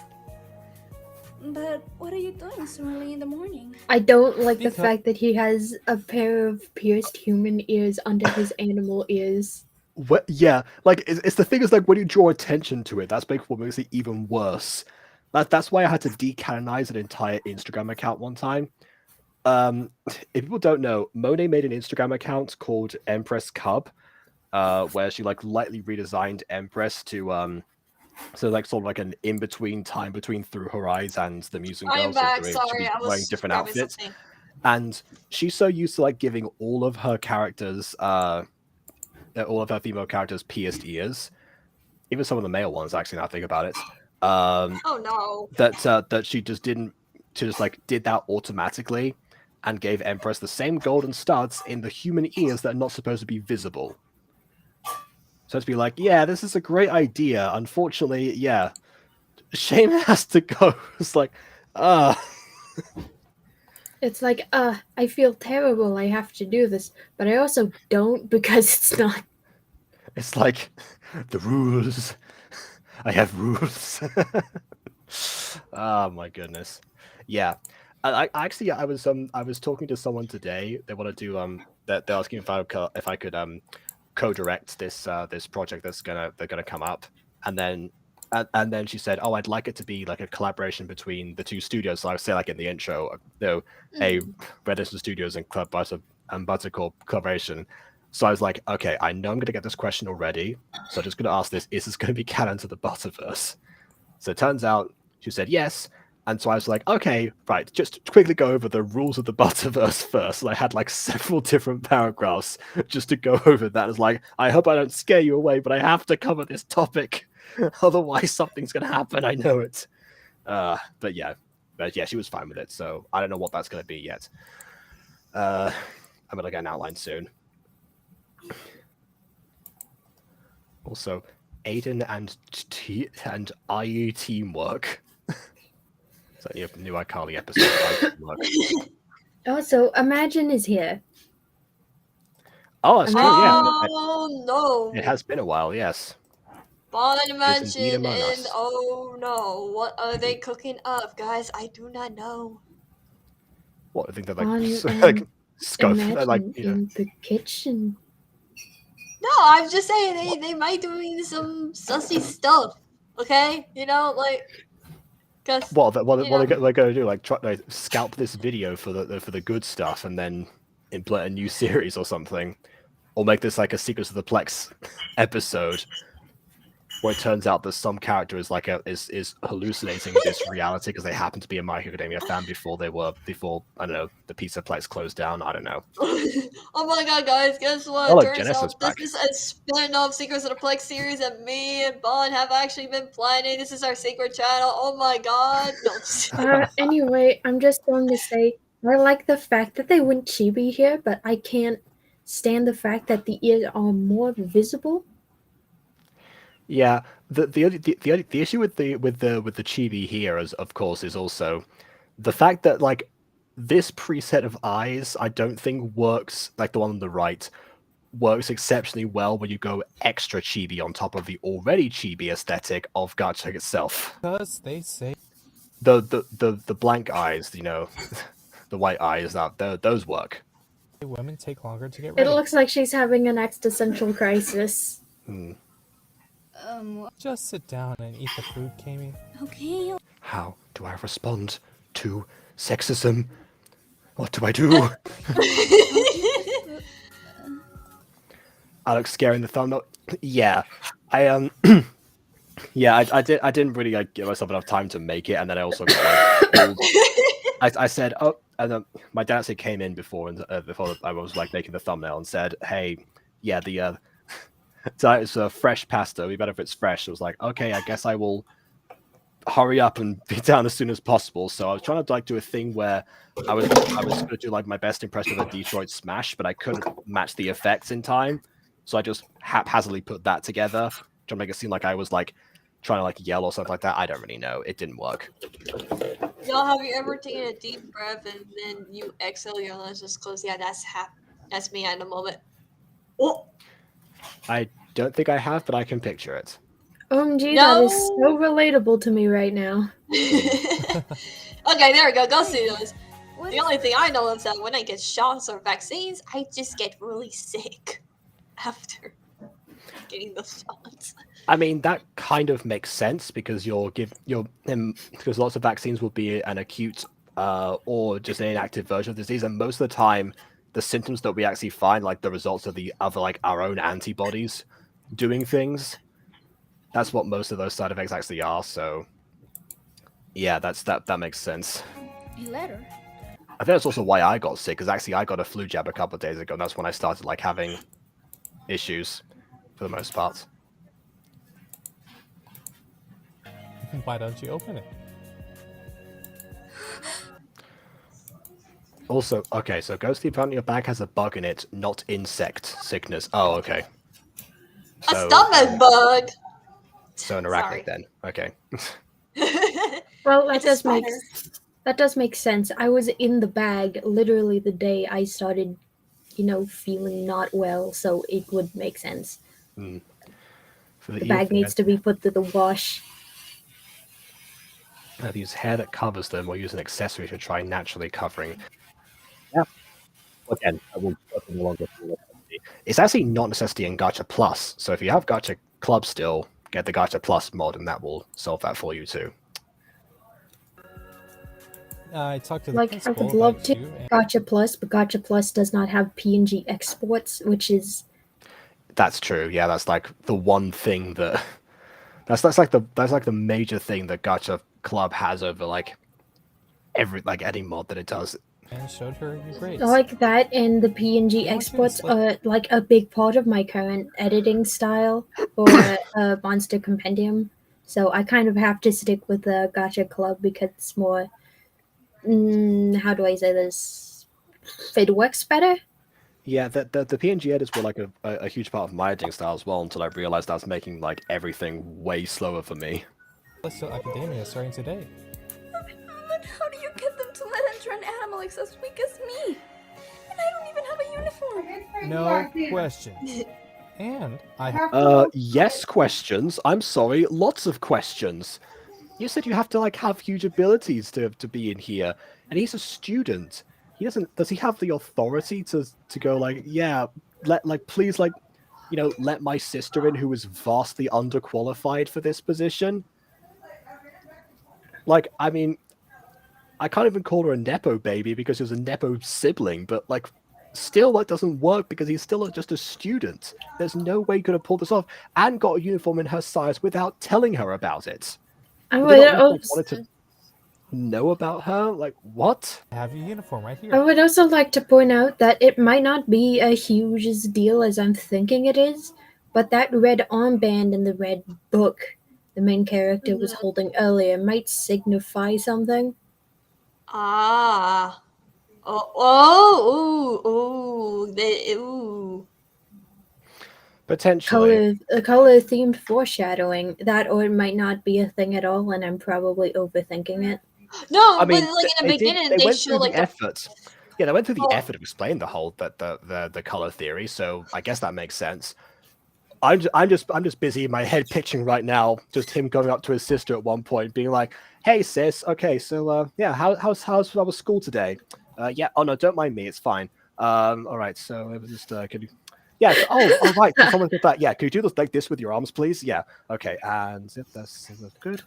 Speaker 4: But what are you doing so early in the morning?
Speaker 3: I don't like the
Speaker 5: Because-
Speaker 3: fact that he has a pair of pierced human ears under his animal ears.
Speaker 1: What? Yeah, like it's the thing is like when you draw attention to it, that's what makes it even worse. That's why I had to decanonize an entire Instagram account one time. If people don't know, Monet made an Instagram account called Empress Cub, where she like lightly redesigned Empress to so like sort of like an in between time between Through Her Eyes and the Mutant
Speaker 2: I'm
Speaker 1: Girl. So
Speaker 2: back.
Speaker 1: she'd
Speaker 2: Sorry,
Speaker 1: be
Speaker 2: I
Speaker 1: wearing
Speaker 2: was
Speaker 1: different
Speaker 2: grabbing
Speaker 1: outfits,
Speaker 2: something.
Speaker 1: and she's so used to like giving all of her characters, all of her female characters pierced ears, even some of the male ones. Actually, now I think about it.
Speaker 2: Oh no.
Speaker 1: That she just did that automatically and gave Empress the same golden studs in the human ears that are not supposed to be visible. So to be like, yeah, this is a great idea. Unfortunately, yeah, Shane has to go. It's like,
Speaker 3: It's like, I feel terrible I have to do this, but I also don't because it's not.
Speaker 1: it's like the rules. I have rules. Oh my goodness. Yeah. I was talking to someone today. They want to do they're asking if I could co-direct this project they're gonna come up, and then she said, oh, I'd like it to be like a collaboration between the two studios. So I would say like in the intro, a Red Ocean Studios and Club Butter and Buttercorp collaboration. So I was like, okay, I know I'm gonna get this question already, so I'm just gonna ask this: is this gonna be canon to the Butterverse? So it turns out she said yes. And so I was like, okay, right, just quickly go over the rules of the Butterverse first. And I had like several different paragraphs just to go over that. It's like, I hope I don't scare you away, but I have to cover this topic. Otherwise, something's going to happen. I know it. But yeah, she was fine with it. So I don't know what that's going to be yet. I'm going to get an outline soon. Also, Aiden and IU teamwork. So you have new iCarly episode.
Speaker 3: Also, Imagine is here.
Speaker 1: Oh, that's true. Yeah,
Speaker 2: Oh no.
Speaker 1: it has been a while. Yes.
Speaker 2: Bon
Speaker 1: indeed
Speaker 2: Mansion
Speaker 1: among
Speaker 2: and
Speaker 1: us.
Speaker 2: oh no, what are they cooking up, guys? I do not know.
Speaker 1: What I think they're
Speaker 3: On,
Speaker 1: like scope,
Speaker 3: Imagine
Speaker 1: like
Speaker 3: in the kitchen.
Speaker 2: No, I'm just saying they might doing some sussy stuff. Okay, like, cause
Speaker 1: what they're going to do, like try scalp this video for the good stuff, and then implement a new series or something, or make this like a Secrets of the Plex episode, where it turns out that some character is like is hallucinating this reality because they happen to be a My Hero Academia fan before I don't know, the Pizza Plex closed down. I don't know.
Speaker 2: oh my god, guys, guess what?
Speaker 1: Oh, look,
Speaker 2: Turns
Speaker 1: Genesis
Speaker 2: out
Speaker 1: back.
Speaker 2: this is a spin-off Secrets of the Plex series that me and Bon have actually been planning. This is our secret channel. Oh my god. No.
Speaker 3: Anyway, I'm just going to say, I like the fact that they went chibi here, but I can't stand the fact that the ears are more visible.
Speaker 1: Yeah, the issue with the chibi here is, of course, is also the fact that like this preset of eyes I don't think works, like the one on the right works exceptionally well when you go extra chibi on top of the already chibi aesthetic of Gacha itself.
Speaker 5: Because they say
Speaker 1: The blank eyes, the white eyes, those work.
Speaker 5: women take longer to get
Speaker 3: It
Speaker 5: ready.
Speaker 3: looks like she's having an existential crisis.
Speaker 5: Just sit down and eat the food, Kami.
Speaker 4: Okay.
Speaker 1: How do I respond to sexism? What do I do? Alex scaring the thumbnail. Yeah, I Yeah, I didn't really like give myself enough time to make it, and then I also got like told. I said, oh, and then my dad actually came in before and before I was like making the thumbnail and said, hey, yeah, the so it's a fresh pasta. It'd be better if it's fresh. It was like, okay, I guess I will hurry up and be down as soon as possible. So I was trying to like do a thing where I was going to do like my best impression of a Detroit Smash, but I couldn't match the effects in time. So I just haphazardly put that together, trying to make it seem like I was like trying to like yell or something like that. I don't really know. It didn't work.
Speaker 2: Y'all, have you ever taken a deep breath and then you exhale your lungs just close? Yeah, that's me at the moment. Oh
Speaker 1: I don't think I have, but I can picture it.
Speaker 3: OMG,
Speaker 2: no!
Speaker 3: that is so relatable to me right now.
Speaker 2: Okay, there we go. Go see those.
Speaker 4: What
Speaker 2: The
Speaker 4: is-
Speaker 2: only thing I know is that when I get shots or vaccines, I just get really sick after getting the shots.
Speaker 1: I mean, that kind of makes sense because because lots of vaccines will be an acute or just an inactive version of the disease, and most of the time, the symptoms that we actually find, like the results of the other, like our own antibodies doing things. That's what most of those side effects actually are. So, yeah, that makes sense.
Speaker 4: a letter?
Speaker 1: I think that's also why I got sick, because actually I got a flu jab a couple of days ago, and that's when I started like having issues for the most part.
Speaker 5: Why don't you open it?
Speaker 1: Also, okay, so Ghosty, apparently your bag has a bug in it, not insect sickness. Oh, okay.
Speaker 2: A stomach bug.
Speaker 1: So an
Speaker 2: Sorry.
Speaker 1: arachnid then. Okay.
Speaker 3: Well,
Speaker 2: It's a spider.
Speaker 3: that does make sense. I was in the bag literally the day I started, feeling not well, so it would make sense.
Speaker 1: For
Speaker 3: The bag needs to be put to the wash.
Speaker 1: use hair that covers them or use an accessory to try naturally covering. Yeah. Again, I will no longer. It's actually not necessity in Gacha Plus. So if you have Gacha Club still, get the Gacha Plus mod, and that will solve that for you too.
Speaker 5: I talked to the
Speaker 3: Like, I
Speaker 5: principal
Speaker 3: would love
Speaker 5: about
Speaker 3: to
Speaker 5: you, and
Speaker 3: Gacha Plus, but Gacha Plus does not have PNG exports, which is
Speaker 1: That's true. Yeah, that's like the one thing that that's like the major thing that Gacha Club has over like any mod that it does.
Speaker 5: showed her your grades.
Speaker 3: like that, and the PNG
Speaker 5: You want you to
Speaker 3: exports
Speaker 5: slip-
Speaker 3: are like a big part of my current editing style for Monster Compendium. So I kind of have to stick with the Gacha Club because it's more. How do I say this? It works better.
Speaker 1: Yeah, the PNG edits were like a huge part of my editing style as well until I realized I was making like everything way slower for me.
Speaker 5: Celestial Academia starting today.
Speaker 6: But how do you get them to let enter an animal as weak as me? And I don't even have a uniform.
Speaker 5: No questions. And I have
Speaker 1: Yes, questions. I'm sorry, lots of questions. You said you have to like have huge abilities to be in here, and he's a student. He doesn't. Does he have the authority to go like, yeah, please let my sister in who is vastly underqualified for this position? Like, I mean, I can't even call her a nepo baby because she was a nepo sibling, but like, still that doesn't work because he's still just a student. There's no way he could have pulled this off and got a uniform in her size without telling her about it.
Speaker 3: I
Speaker 1: Did
Speaker 3: would,
Speaker 1: they not
Speaker 3: also,
Speaker 1: wanted to know about her? Like, what?
Speaker 5: your uniform right
Speaker 3: I
Speaker 5: here.
Speaker 3: would also like to point out that it might not be a huge deal as I'm thinking it is, but that red armband in the red book the main character was holding earlier might signify something.
Speaker 2: Ah. Ooh.
Speaker 1: Potentially.
Speaker 3: Color themed foreshadowing. That, or it might not be a thing at all, and I'm probably overthinking it.
Speaker 2: No,
Speaker 1: I mean,
Speaker 2: but like in the beginning,
Speaker 1: they
Speaker 2: they
Speaker 1: went
Speaker 2: show
Speaker 1: through
Speaker 2: like
Speaker 1: the effort. Yeah, they went through the
Speaker 2: Oh.
Speaker 1: effort of explaining the whole the color theory. So I guess that makes sense. I'm just busy in my head pitching right now. Just him going up to his sister at one point, being like, "Hey sis, okay, so yeah, how's our school today? Yeah, oh no, don't mind me, it's fine. All right, so it was just can you? Yeah, so, all right. So someone did that. Yeah, can you do this like this with your arms, please? Yeah, okay, and yep, that's good.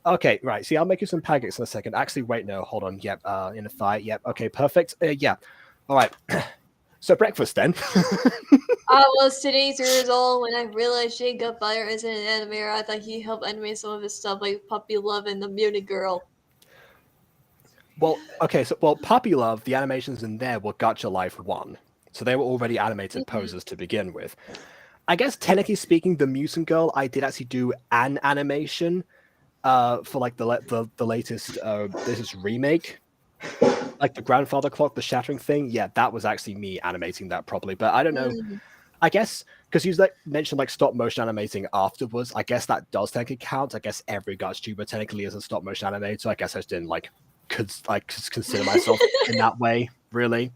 Speaker 1: Okay, right. See, I'll make you some pancakes in a second. Actually, wait, no, hold on. Yep, in a thigh. Yep, okay, perfect. Yeah, all right. So breakfast then.
Speaker 2: I was 10 years old when I realized Jake Gutfire isn't an animator. I thought he helped animate some of his stuff like Puppy Love and The Mutant Girl.
Speaker 1: Well, okay, so Puppy Love, the animations in there were Gacha Life 1. So they were already animated poses to begin with. I guess technically speaking, the Mutant Girl, I did actually do an animation for like the latest remake. Like the grandfather clock, the shattering thing. Yeah, that was actually me animating that properly. But I don't know. I guess because you mentioned like stop motion animating afterwards. I guess that does technically count. I guess every GachaTuber technically is a stop motion animator. I guess I just didn't consider myself in that way, really.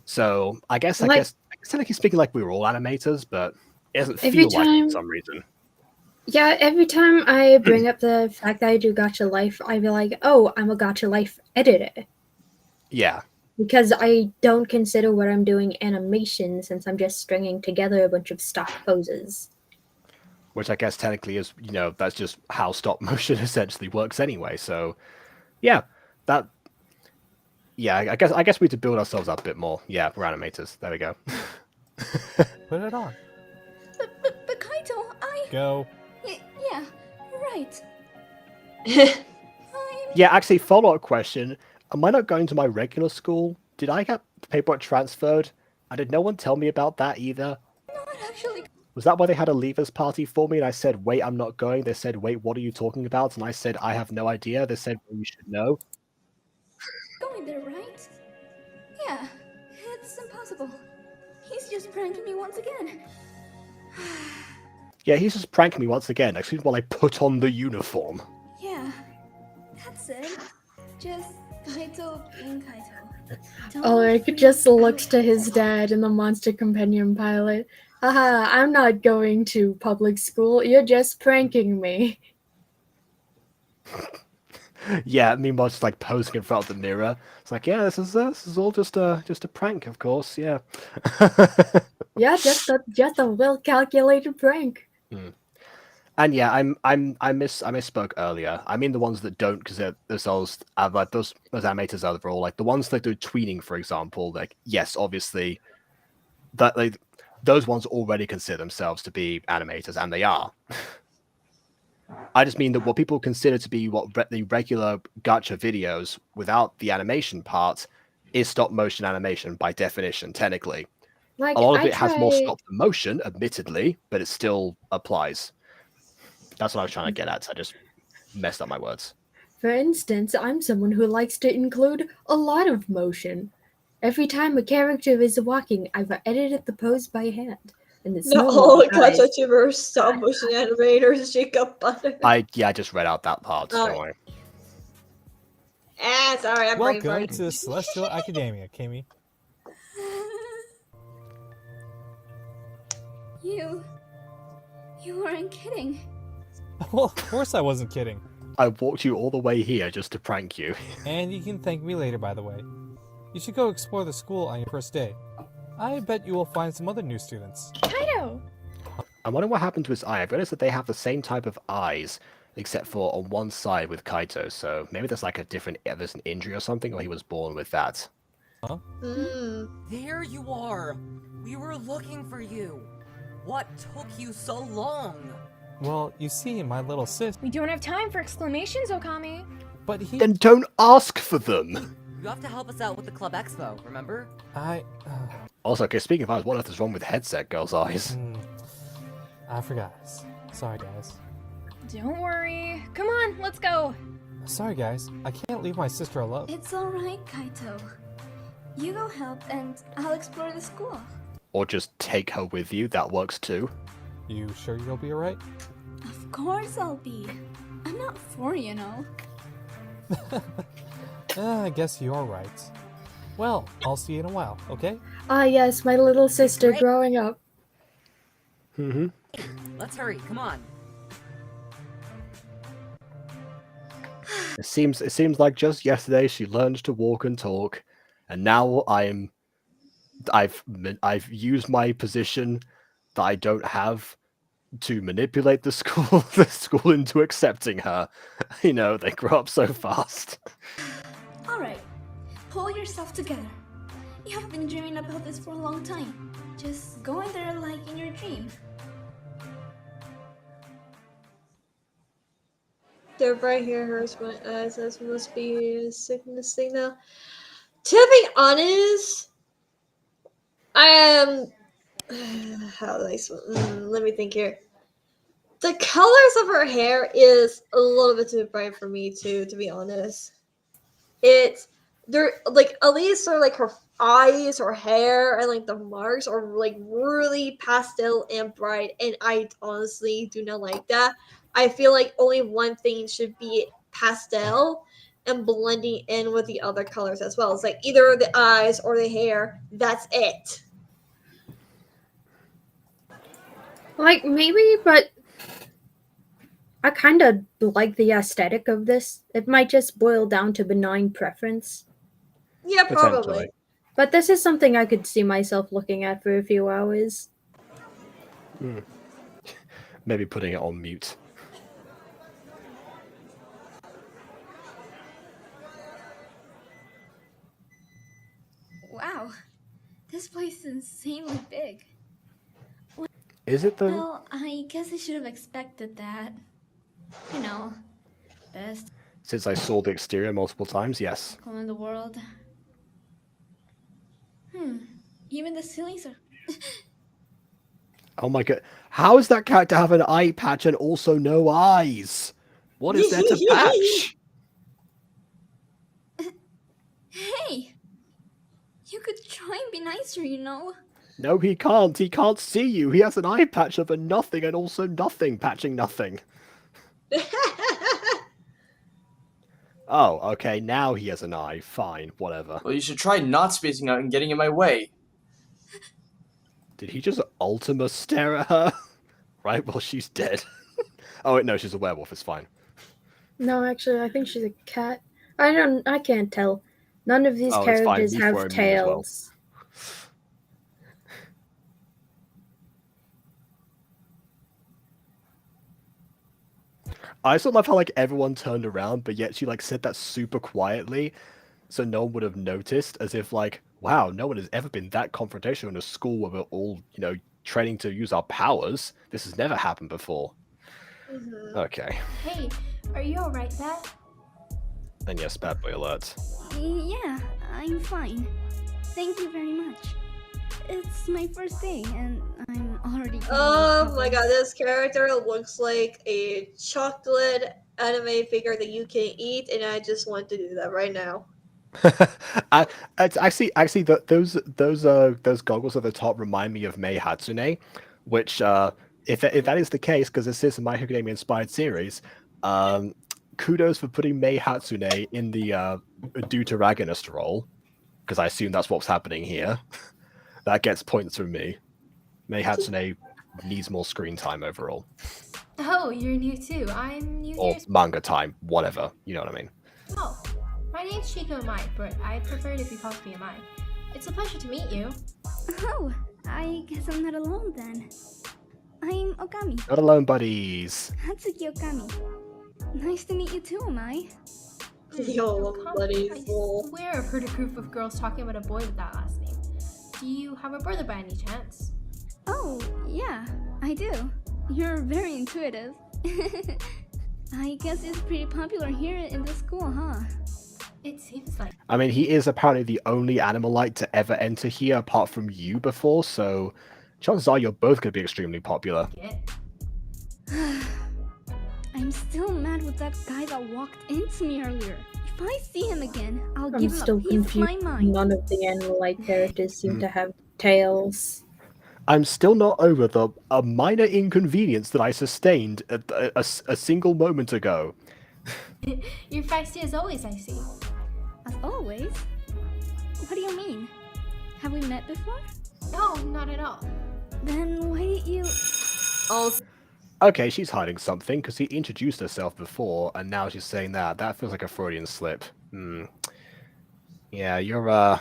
Speaker 1: So I guess technically speaking, like we were all animators, but it doesn't feel like it for some reason.
Speaker 3: Yeah, every time I bring up the fact that I do Gacha Life, I be like, oh, I'm a Gacha Life editor.
Speaker 1: Yeah.
Speaker 3: Because I don't consider what I'm doing animation since I'm just stringing together a bunch of stock poses.
Speaker 1: Which I guess technically is, that's just how stop motion essentially works anyway. So, yeah, I guess we need to build ourselves up a bit more. Yeah, we're animators. There we go.
Speaker 5: Put it on.
Speaker 6: But Kaito,
Speaker 5: Go.
Speaker 6: Yeah, right.
Speaker 1: Yeah, actually, follow-up question. Am I not going to my regular school? Did I get paperwork transferred? And did no one tell me about that either?
Speaker 6: Not actually.
Speaker 1: Was that why they had a leavers party for me? And I said, wait, I'm not going. They said, wait, what are you talking about? And I said, I have no idea. They said, well, you should know.
Speaker 6: Going there, right? Yeah, it's impossible. He's just pranking me once again.
Speaker 1: Yeah, he's just pranking me once again. Actually, while I put on the uniform.
Speaker 6: Yeah, that's it. Just Kaito being Kaito.
Speaker 3: Ulrich just looks to his dad in the Monster Companion pilot. Haha, I'm not going to public school. You're just pranking me.
Speaker 1: Yeah, meanwhile, just like posing in front of the mirror. It's like, yeah, this is all just a prank, of course. Yeah.
Speaker 3: Yeah, just a well calculated prank.
Speaker 1: And yeah, I misspoke earlier. I mean the ones that don't, because those animators overall, like the ones that do tweening, for example. Like, yes, obviously, that like those ones already consider themselves to be animators, and they are. I just mean that what people consider to be the regular gacha videos without the animation part is stop motion animation by definition, technically.
Speaker 3: Like,
Speaker 1: a lot of it has more stop motion, admittedly, but it still applies. That's what I was trying to get at. So I just messed up my words.
Speaker 3: For instance, I'm someone who likes to include a lot of motion. Every time a character is walking, I've edited the pose by hand. And it's
Speaker 2: Not all GachaTubers stop motion animators, Jacob Butter.
Speaker 1: I just read out that part. Don't worry.
Speaker 2: Sorry, I'm brain
Speaker 5: Welcome
Speaker 2: farting.
Speaker 5: to Celestial Academia, Kimi.
Speaker 6: You weren't kidding.
Speaker 5: Well, of course I wasn't kidding.
Speaker 1: I walked you all the way here just to prank you.
Speaker 5: And you can thank me later, by the way. You should go explore the school on your first day. I bet you will find some other new students.
Speaker 6: Kaito!
Speaker 1: I wonder what happened to his eye. I've realized that they have the same type of eyes, except for on one side with Kaito. So maybe there's like there's an injury or something, or he was born with that.
Speaker 5: Huh?
Speaker 7: There you are! We were looking for you! What took you so long?
Speaker 5: Well, you see, my little sis...
Speaker 8: We don't have time for exclamations, Okami.
Speaker 5: But he...
Speaker 1: Then don't ask for them!
Speaker 7: You have to help us out with the Club Expo, remember?
Speaker 1: Also, okay, speaking of eyes, what on earth is wrong with headset girl's eyes?
Speaker 5: I forgot. Sorry, guys.
Speaker 8: Don't worry. Come on, let's go.
Speaker 5: Sorry, guys. I can't leave my sister alone.
Speaker 6: It's alright, Kaito. You go help and I'll explore the school.
Speaker 1: Or just take her with you, that works too.
Speaker 5: You sure you'll be alright?
Speaker 6: Of course I'll be. I'm not 4, you know.
Speaker 5: I guess you're right. Well, I'll see you in a while, okay?
Speaker 3: Ah, yes, my little sister growing up.
Speaker 7: Let's hurry, come on.
Speaker 1: It seems like just yesterday she learned to walk and talk, and now I've used my position that I don't have to manipulate the school into accepting her. You know, they grow up so fast.
Speaker 6: Alright, pull yourself together. You have been dreaming about this for a long time. Just go in there like in your dream.
Speaker 2: The right hair hurts my eyes. This must be a sickness thing now. To be honest, I am. How do I? Let me think here. The colors of her hair is a little bit too bright for me too. To be honest, it's they're like at least sort of like her eyes, her hair, and like the marks are like really pastel and bright, and I honestly do not like that. I feel like only one thing should be pastel and blending in with the other colors as well. It's like either the eyes or the hair. That's it.
Speaker 3: Like, maybe, but I kind of like the aesthetic of this. It might just boil down to benign preference.
Speaker 2: Yeah, probably.
Speaker 1: Potentially.
Speaker 3: But this is something I could see myself looking at for a few hours.
Speaker 1: Maybe putting it on mute.
Speaker 6: Wow, this place is insanely big.
Speaker 1: Is it though?
Speaker 6: Well, I guess I should have expected that. You know, best
Speaker 1: Since I saw the exterior multiple times, yes.
Speaker 6: school in the world. Even the ceilings are.
Speaker 1: Oh my god. How does that character have an eye patch and also no eyes? What is there to patch?
Speaker 6: Hey! You could try and be nicer, you know?
Speaker 1: No, he can't. He can't see you. He has an eye patch of a nothing and also nothing patching nothing. Oh, okay. Now he has an eye. Fine. Whatever.
Speaker 9: Well, you should try not spacing out and getting in my way.
Speaker 1: Did he just Ultima stare at her? Right? Well, she's dead. Oh, wait, no, she's a werewolf. It's fine.
Speaker 3: No, actually, I think she's a cat. I can't tell. None of these
Speaker 1: Oh, it's fine.
Speaker 3: characters
Speaker 1: You
Speaker 3: have
Speaker 1: throw me as well.
Speaker 3: tails.
Speaker 1: I also love how like everyone turned around, but yet she like said that super quietly, so no one would have noticed. As if like, wow, no one has ever been that confrontational in a school where we're all, training to use our powers. This has never happened before. Okay.
Speaker 6: Hey, are you alright, Beth?
Speaker 1: And yes, bad boy alert.
Speaker 4: Yeah, I'm fine. Thank you very much. It's my first day, and I'm already.
Speaker 2: Oh my god, this character looks like a chocolate anime figure that you can eat, and I just want to do that right now.
Speaker 1: It's actually those goggles at the top remind me of Mei Hatsune, which if that is the case, because this is a My Hero Academia inspired series, kudos for putting Mei Hatsune in the deuteragonist role, because I assume that's what's happening here. That gets points from me. Mei Hatsune needs more screen time overall,
Speaker 10: Oh, you're new too. I'm new
Speaker 1: or
Speaker 10: here.
Speaker 1: manga time, whatever. You know what I mean.
Speaker 10: Oh, my name's Chico Mai, but I prefer it if you call me Mai. It's a pleasure to meet you.
Speaker 4: Oh, I guess I'm not alone then. I'm Okami,
Speaker 1: Not alone, buddies.
Speaker 4: Hatsuki Okami. Nice to meet you too, Amai.
Speaker 2: Yo, buddies.
Speaker 10: I swear I've heard a group of girls talking about a boy with that last name. Do you have a brother by any chance?
Speaker 4: Oh, yeah, I do. You're very intuitive. I guess it's pretty popular here in the school, huh?
Speaker 10: It seems like.
Speaker 1: I mean, he is apparently the only Animalite to ever enter here apart from you before, so chances are you're both going to be extremely popular.
Speaker 4: I'm still mad with that guy that walked into me earlier. If I see him again, I'll
Speaker 3: I'm
Speaker 4: give him
Speaker 3: still
Speaker 4: a piece of my
Speaker 3: confused.
Speaker 4: mind.
Speaker 3: None of the Animalite characters seem to have tails.
Speaker 1: I'm still not over a minor inconvenience that I sustained a single moment ago.
Speaker 10: You're feisty as always, I see.
Speaker 4: As always? What do you mean? Have we met before?
Speaker 10: No, not at all.
Speaker 4: Then why did you...
Speaker 1: Okay, she's hiding something because he introduced herself before, and now she's saying that. That feels like a Freudian slip. Yeah, you're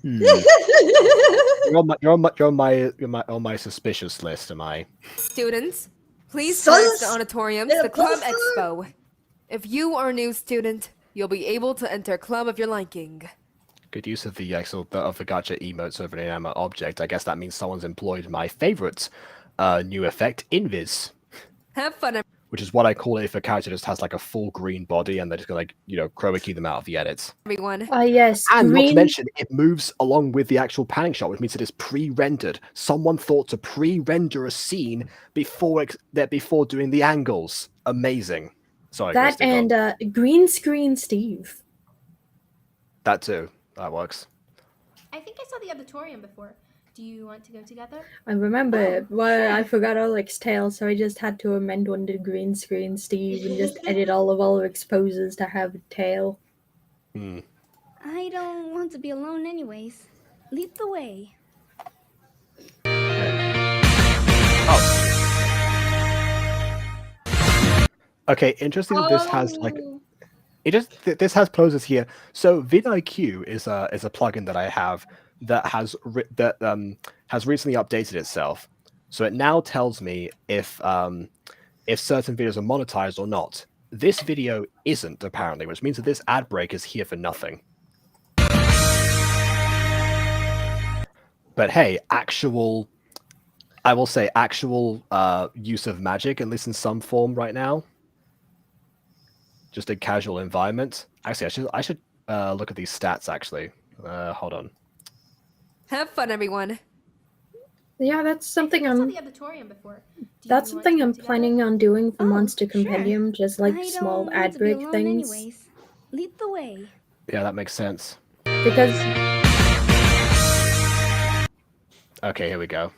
Speaker 1: you're on my suspicious list, am I?
Speaker 11: Students, please
Speaker 2: Sus-
Speaker 11: search the auditorium to the Club Expo. If you are a new student, you'll be able to enter club of your liking.
Speaker 1: Good use of the of the gacha emotes over an inanimate object. I guess that means someone's employed my favorite new effect, invis.
Speaker 11: Have fun.
Speaker 1: Which is what I call it if a character just has like a full green body and they're just gonna like, chroma key them out of the edits.
Speaker 11: Everyone.
Speaker 3: Yes,
Speaker 1: And
Speaker 3: green.
Speaker 1: not to mention, it moves along with the actual panning shot, which means it is pre-rendered. Someone thought to pre-render a scene before doing the angles. Amazing. Sorry,
Speaker 3: That
Speaker 1: Christy, go on.
Speaker 3: and green screen Steve.
Speaker 1: That too. That works.
Speaker 10: I think I saw the auditorium before. Do you want to go together?
Speaker 3: I remember, well, I forgot Alex's tail, so I just had to amend one to green screen Steve and just edit all of our exposes to have a tail.
Speaker 4: I don't want to be alone anyways. Lead the way.
Speaker 1: Okay, interesting that this has like this has closures here. So vidIQ is a plugin that I have that has recently updated itself. So it now tells me if certain videos are monetized or not. This video isn't, apparently, which means that this ad break is here for nothing. But hey, I will say actual use of magic, at least in some form right now. Just a casual environment. Actually, I should look at these stats, actually. Hold on.
Speaker 11: Have fun, everyone.
Speaker 3: Yeah, that's something
Speaker 10: I saw
Speaker 3: I'm.
Speaker 10: the auditorium before.
Speaker 3: That's something I'm planning on doing for Monster
Speaker 4: sure.
Speaker 3: Compendium, just like
Speaker 4: I
Speaker 3: small
Speaker 4: don't
Speaker 3: ad
Speaker 4: want to be
Speaker 3: break
Speaker 4: alone
Speaker 3: things.
Speaker 4: anyways. Lead the way.
Speaker 1: Yeah, that makes sense.
Speaker 3: Because
Speaker 1: Okay, here we go.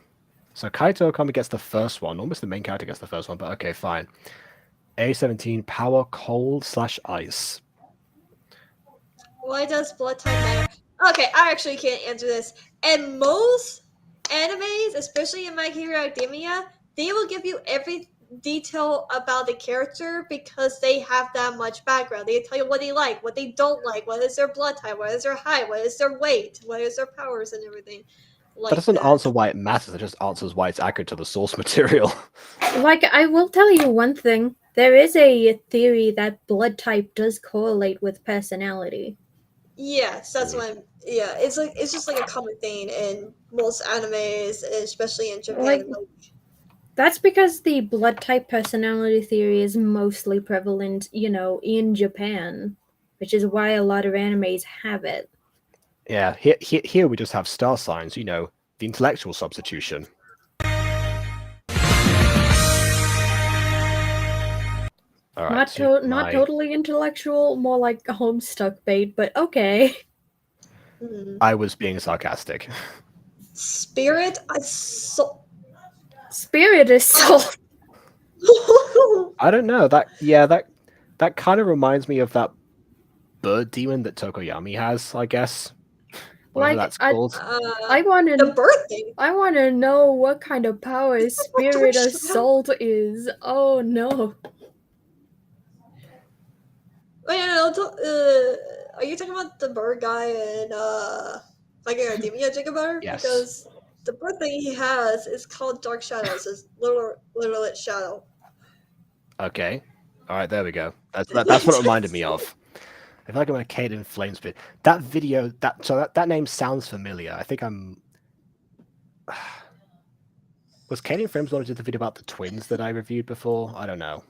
Speaker 1: So Kaito Okami gets the first one. Almost the main character gets the first one, but okay, fine. A17, power cold/ice.
Speaker 2: Why does blood type matter? Okay, I actually can't answer this. And most animes, especially in My Hero Academia, they will give you every detail about the character because they have that much background. They tell you what they like, what they don't like, what is their blood type, what is their height, what is their weight, what is their powers and everything.
Speaker 1: That doesn't answer why it matters, it just answers why it's accurate to the source material.
Speaker 3: like, I will tell you one thing. There is a theory that blood type does correlate with personality.
Speaker 2: Yes, that's what I'm. Yeah, it's just like a common thing in most animes, especially in Japan.
Speaker 3: Like, that's because the blood type personality theory is mostly prevalent, in Japan, which is why a lot of animes have it.
Speaker 1: Yeah, here we just have star signs, the intellectual substitution. All right,
Speaker 3: Not totally intellectual, more like a homestuck bait, but okay.
Speaker 1: I was being sarcastic.
Speaker 2: Spirit assault.
Speaker 3: Spirit assault.
Speaker 1: I don't know. That kind of reminds me of that bird demon that Tokoyami has, I guess. Whatever that's called.
Speaker 3: I want to
Speaker 2: the bird thing.
Speaker 3: I want to know what kind of power spirit assault is. Oh no.
Speaker 2: Wait, are you talking about the bird guy in My Hero Academia, Jacob?
Speaker 1: Yes.
Speaker 2: Because the bird thing he has is called Dark Shadows. It's literal shadow.
Speaker 1: Okay. All right, there we go. That's what it reminded me of. I feel like I'm a Caden Flames bit. That video, that name sounds familiar. I think I'm. Was Caden Flames one who did the video about the twins that I reviewed before? I don't know.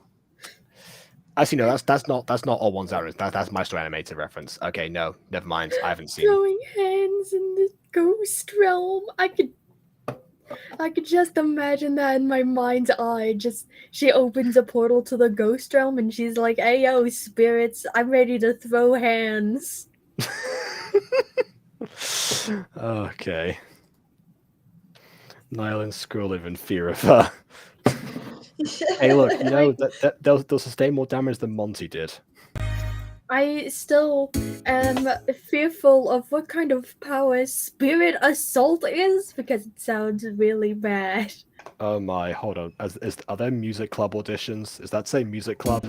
Speaker 1: Actually, no, that's not All One's Errands. That's Maestro Animated reference. Okay, no, never mind. I haven't seen.
Speaker 3: Throwing hands in the ghost realm. I could just imagine that in my mind's eye. Just she opens a portal to the ghost realm and she's like, "Hey yo, spirits, I'm ready to throw hands."
Speaker 1: Okay. Niall and Skrull live in fear of her. Hey, look, that they'll sustain more damage than Monty did.
Speaker 3: I still am fearful of what kind of power spirit assault is because it sounds really bad.
Speaker 1: Oh my, hold on. Are there music club auditions? Does that say music club?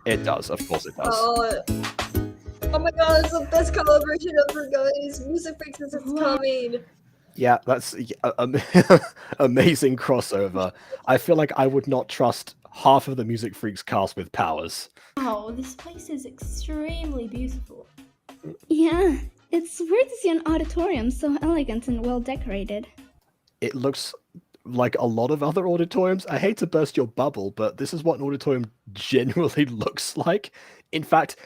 Speaker 1: It does, of course it does.
Speaker 2: Oh my god, it's the best collaboration ever, guys. Music Freaks is coming.
Speaker 1: Yeah, that's amazing crossover. I feel like I would not trust half of the Music Freaks cast with powers.
Speaker 10: Wow, this place is extremely beautiful.
Speaker 4: Yeah, It's weird to see an auditorium so elegant and well decorated.
Speaker 1: It looks like a lot of other auditoriums. I hate to burst your bubble, but this is what an auditorium genuinely looks like. In fact,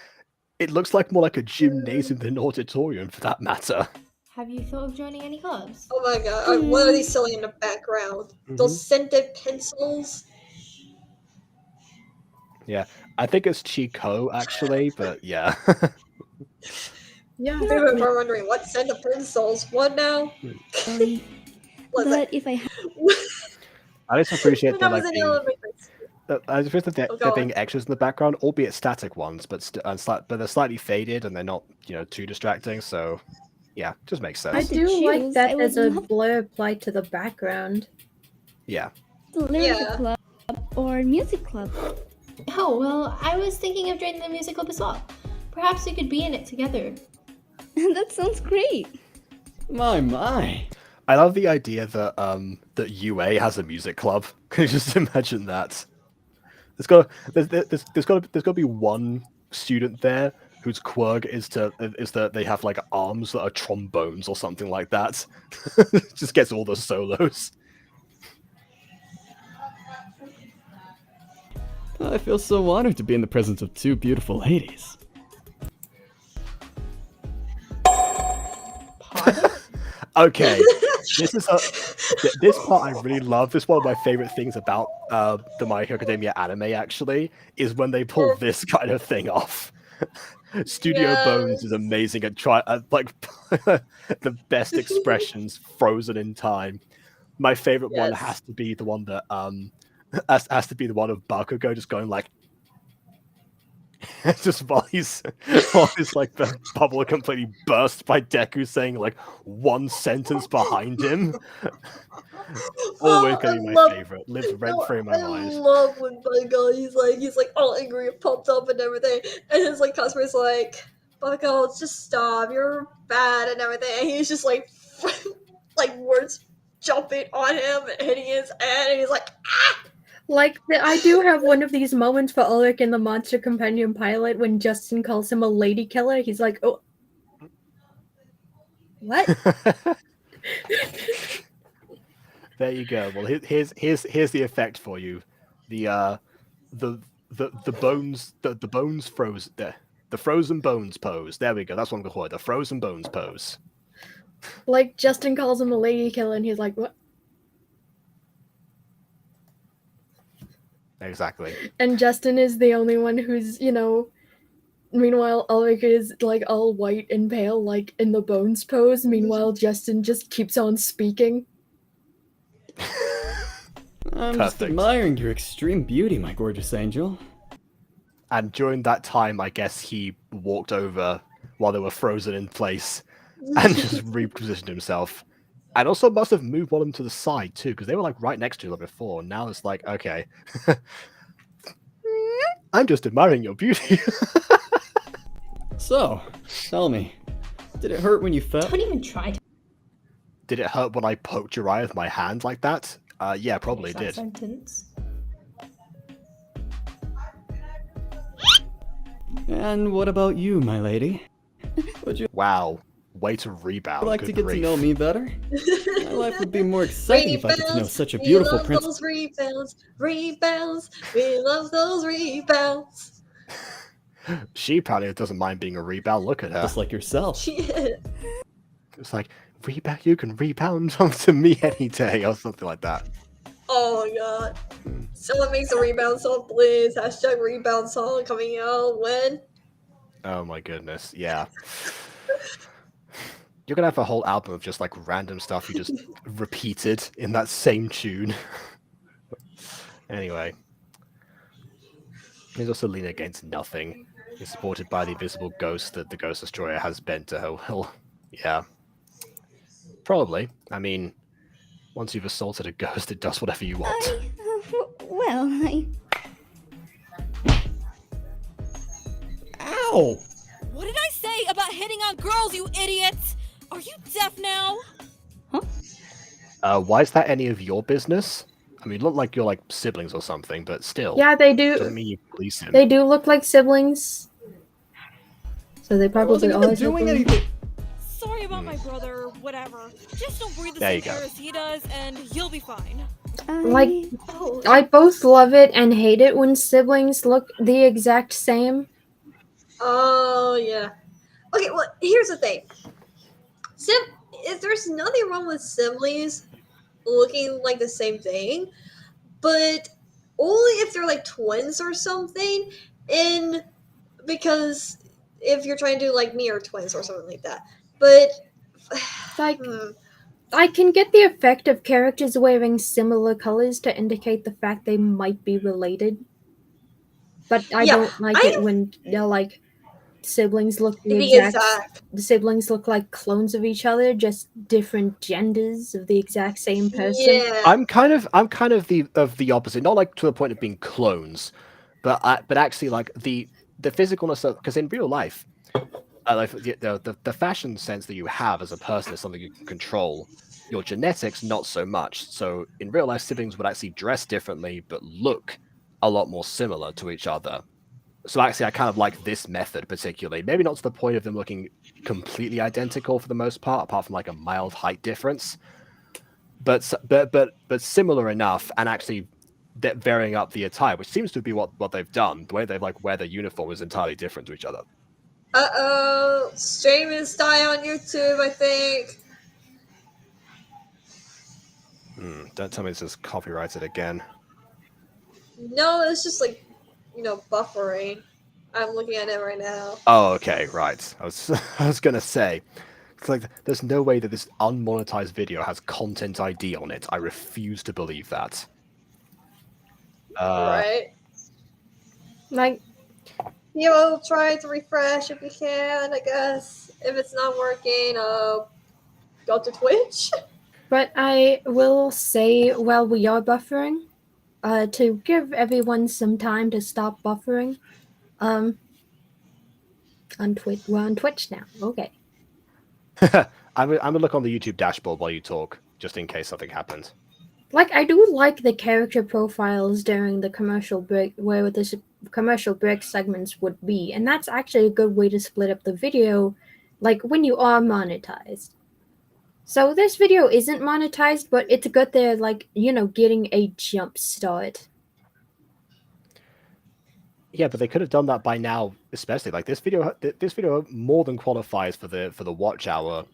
Speaker 1: it looks like more like a gymnasium than an auditorium, for that matter.
Speaker 10: Have you thought of joining any clubs?
Speaker 2: Oh my god, what are they selling in the background? Those scented pencils?
Speaker 1: Yeah, I think it's Chico, actually, but yeah.
Speaker 3: Yeah.
Speaker 2: People are wondering, what scented pencils? What now?
Speaker 4: But if I
Speaker 1: I just appreciate
Speaker 2: When
Speaker 1: that
Speaker 2: I was
Speaker 1: like
Speaker 2: in
Speaker 1: being,
Speaker 2: elementary.
Speaker 1: I just appreciate that
Speaker 2: Oh,
Speaker 1: there
Speaker 2: go
Speaker 1: being
Speaker 2: on.
Speaker 1: extras in the background, albeit static ones, but they're slightly faded and they're not, too distracting. So, yeah, just makes
Speaker 3: I
Speaker 1: sense.
Speaker 3: do like
Speaker 4: choose,
Speaker 3: that
Speaker 4: I
Speaker 3: there's
Speaker 4: would
Speaker 3: a
Speaker 4: love-
Speaker 3: blur applied to the background.
Speaker 1: Yeah.
Speaker 4: the lyrical club or music club.
Speaker 10: Oh, well, I was thinking of joining the music club as well. Perhaps we could be in it together.
Speaker 4: That sounds great.
Speaker 12: My.
Speaker 1: I love the idea that that UA has a music club. Can you just imagine that? There's got to be one student there whose quirk is that they have like arms that are trombones or something like that. Just gets all the solos.
Speaker 12: I feel so honored to be in the presence of two beautiful ladies.
Speaker 1: Okay, this part I really love. This is one of my favorite things about the My Hero Academia anime. Actually, is when they pull this kind of thing off. Studio Bones is amazing at like the best expressions frozen in time. My favorite one has to be the one that has to be the one of Bakugo just going like. Just while he's like the bubble completely burst by Deku saying like one sentence behind him. Always gonna be my favorite. Lives rent free in my mind.
Speaker 2: I love when Bucko, he's like all angry and pumped up and everything, and his like customer's like, Bucko, just stop, you're bad and everything, and he's just like like words jumping on him and hitting his head, and he's like, ah!
Speaker 3: Like, I do have one of these moments for Ulrich in the Monster Companion pilot when Justin calls him a lady killer. He's like, oh. What?
Speaker 1: There you go. Well, here's the effect for you. The bones froze there. The frozen bones pose. There we go. That's what I'm going to call it. The frozen bones pose.
Speaker 3: Like, Justin calls him a lady killer, and he's like, what?
Speaker 1: Exactly.
Speaker 3: And Justin is the only one who's, meanwhile, Ulrich is, like, all white and pale, like, in the bones pose. Meanwhile, Justin just keeps on speaking.
Speaker 12: I'm just admiring your extreme beauty, my gorgeous angel.
Speaker 1: And during that time, I guess he walked over while they were frozen in place and just repositioned himself. And also must have moved one of them to the side, too, because they were, like, right next to each other before. Now it's like, okay. I'm just admiring your beauty.
Speaker 12: So, tell me, did it hurt when you fell?
Speaker 10: Don't even try to.
Speaker 1: Did it hurt when I poked your eye with my hand like that? Yeah, probably
Speaker 10: That
Speaker 1: did.
Speaker 10: sentence.
Speaker 12: And what about you, my lady? Would you
Speaker 1: Wow. Way to rebound.
Speaker 12: like
Speaker 1: Good
Speaker 12: to get
Speaker 1: grief.
Speaker 12: to know me better? My life would be more exciting if I could to know such a beautiful
Speaker 2: we love
Speaker 12: princess.
Speaker 2: those rebounds. We love those rebounds.
Speaker 1: She apparently doesn't mind being a rebound. Look at her.
Speaker 12: Just like yourself.
Speaker 1: It's like, rebound, you can rebound onto me any day, or something like that.
Speaker 2: Oh my god. Someone makes a rebound song, please. Hashtag rebound song coming out when?
Speaker 1: Oh my goodness, yeah. You're gonna have a whole album of just like random stuff you just repeated in that same tune. Anyway. He's also leaning against nothing. He's supported by the invisible ghost that the Ghost Destroyer has bent to her will. Yeah. Probably. I mean, once you've assaulted a ghost, it does whatever you want.
Speaker 12: Ow!
Speaker 7: What did I say about hitting on girls, you idiots? Are you deaf now?
Speaker 1: Why is that any of your business? I mean, look like you're like siblings or something, but still.
Speaker 3: Yeah, they do.
Speaker 1: Doesn't mean you police him.
Speaker 3: They do look like siblings. So they probably
Speaker 12: wasn't
Speaker 3: are
Speaker 12: even doing
Speaker 3: siblings.
Speaker 12: anything.
Speaker 13: Sorry about my brother, or whatever. Just don't breathe the
Speaker 1: There
Speaker 13: same
Speaker 1: you go.
Speaker 13: air as he does, and you'll be fine.
Speaker 3: Like, I both love it and hate it when siblings look the exact same.
Speaker 2: Oh, yeah. Okay, well, here's the thing. There's nothing wrong with siblings looking like the same thing, but only if they're like twins or something, and because if you're trying to do like me or twins or something like that. But
Speaker 3: like I can get the effect of characters wearing similar colors to indicate the fact they might be related. But I don't like it when they're like siblings look the siblings look like clones of each other, just different genders of the exact same person.
Speaker 2: Yeah.
Speaker 1: I'm kind of the opposite, not like to the point of being clones, but actually like the physicalness of, because in real life, like the fashion sense that you have as a person is something you can control. Your genetics, not so much. So in real life, siblings would actually dress differently, but look a lot more similar to each other. So actually, I kind of like this method particularly. Maybe not to the point of them looking completely identical for the most part, apart from like a mild height difference, but similar enough, and actually varying up the attire, which seems to be what they've done. The way they like wear their uniform is entirely different to each other.
Speaker 2: Stream is die on YouTube, I think.
Speaker 1: Don't tell me this is copyrighted again.
Speaker 2: No, it's just like, buffering. I'm looking at it right now.
Speaker 1: Oh, okay, right. I was gonna say, it's like there's no way that this unmonetized video has content ID on it. I refuse to believe that.
Speaker 2: Right.
Speaker 3: Like,
Speaker 2: you will try to refresh if you can, I guess. If it's not working, go to Twitch.
Speaker 3: But I will say, while we are buffering, to give everyone some time to stop buffering, on Twitch, we're on Twitch now. Okay.
Speaker 1: I'm gonna look on the YouTube dashboard while you talk, just in case something happens.
Speaker 3: Like, I do like the character profiles during the commercial break, where the commercial break segments would be, and that's actually a good way to split up the video, like when you are monetized. So this video isn't monetized, but it's good they're like, getting a jump start.
Speaker 1: Yeah, but they could have done that by now, especially like this video. This video more than qualifies for the watch hour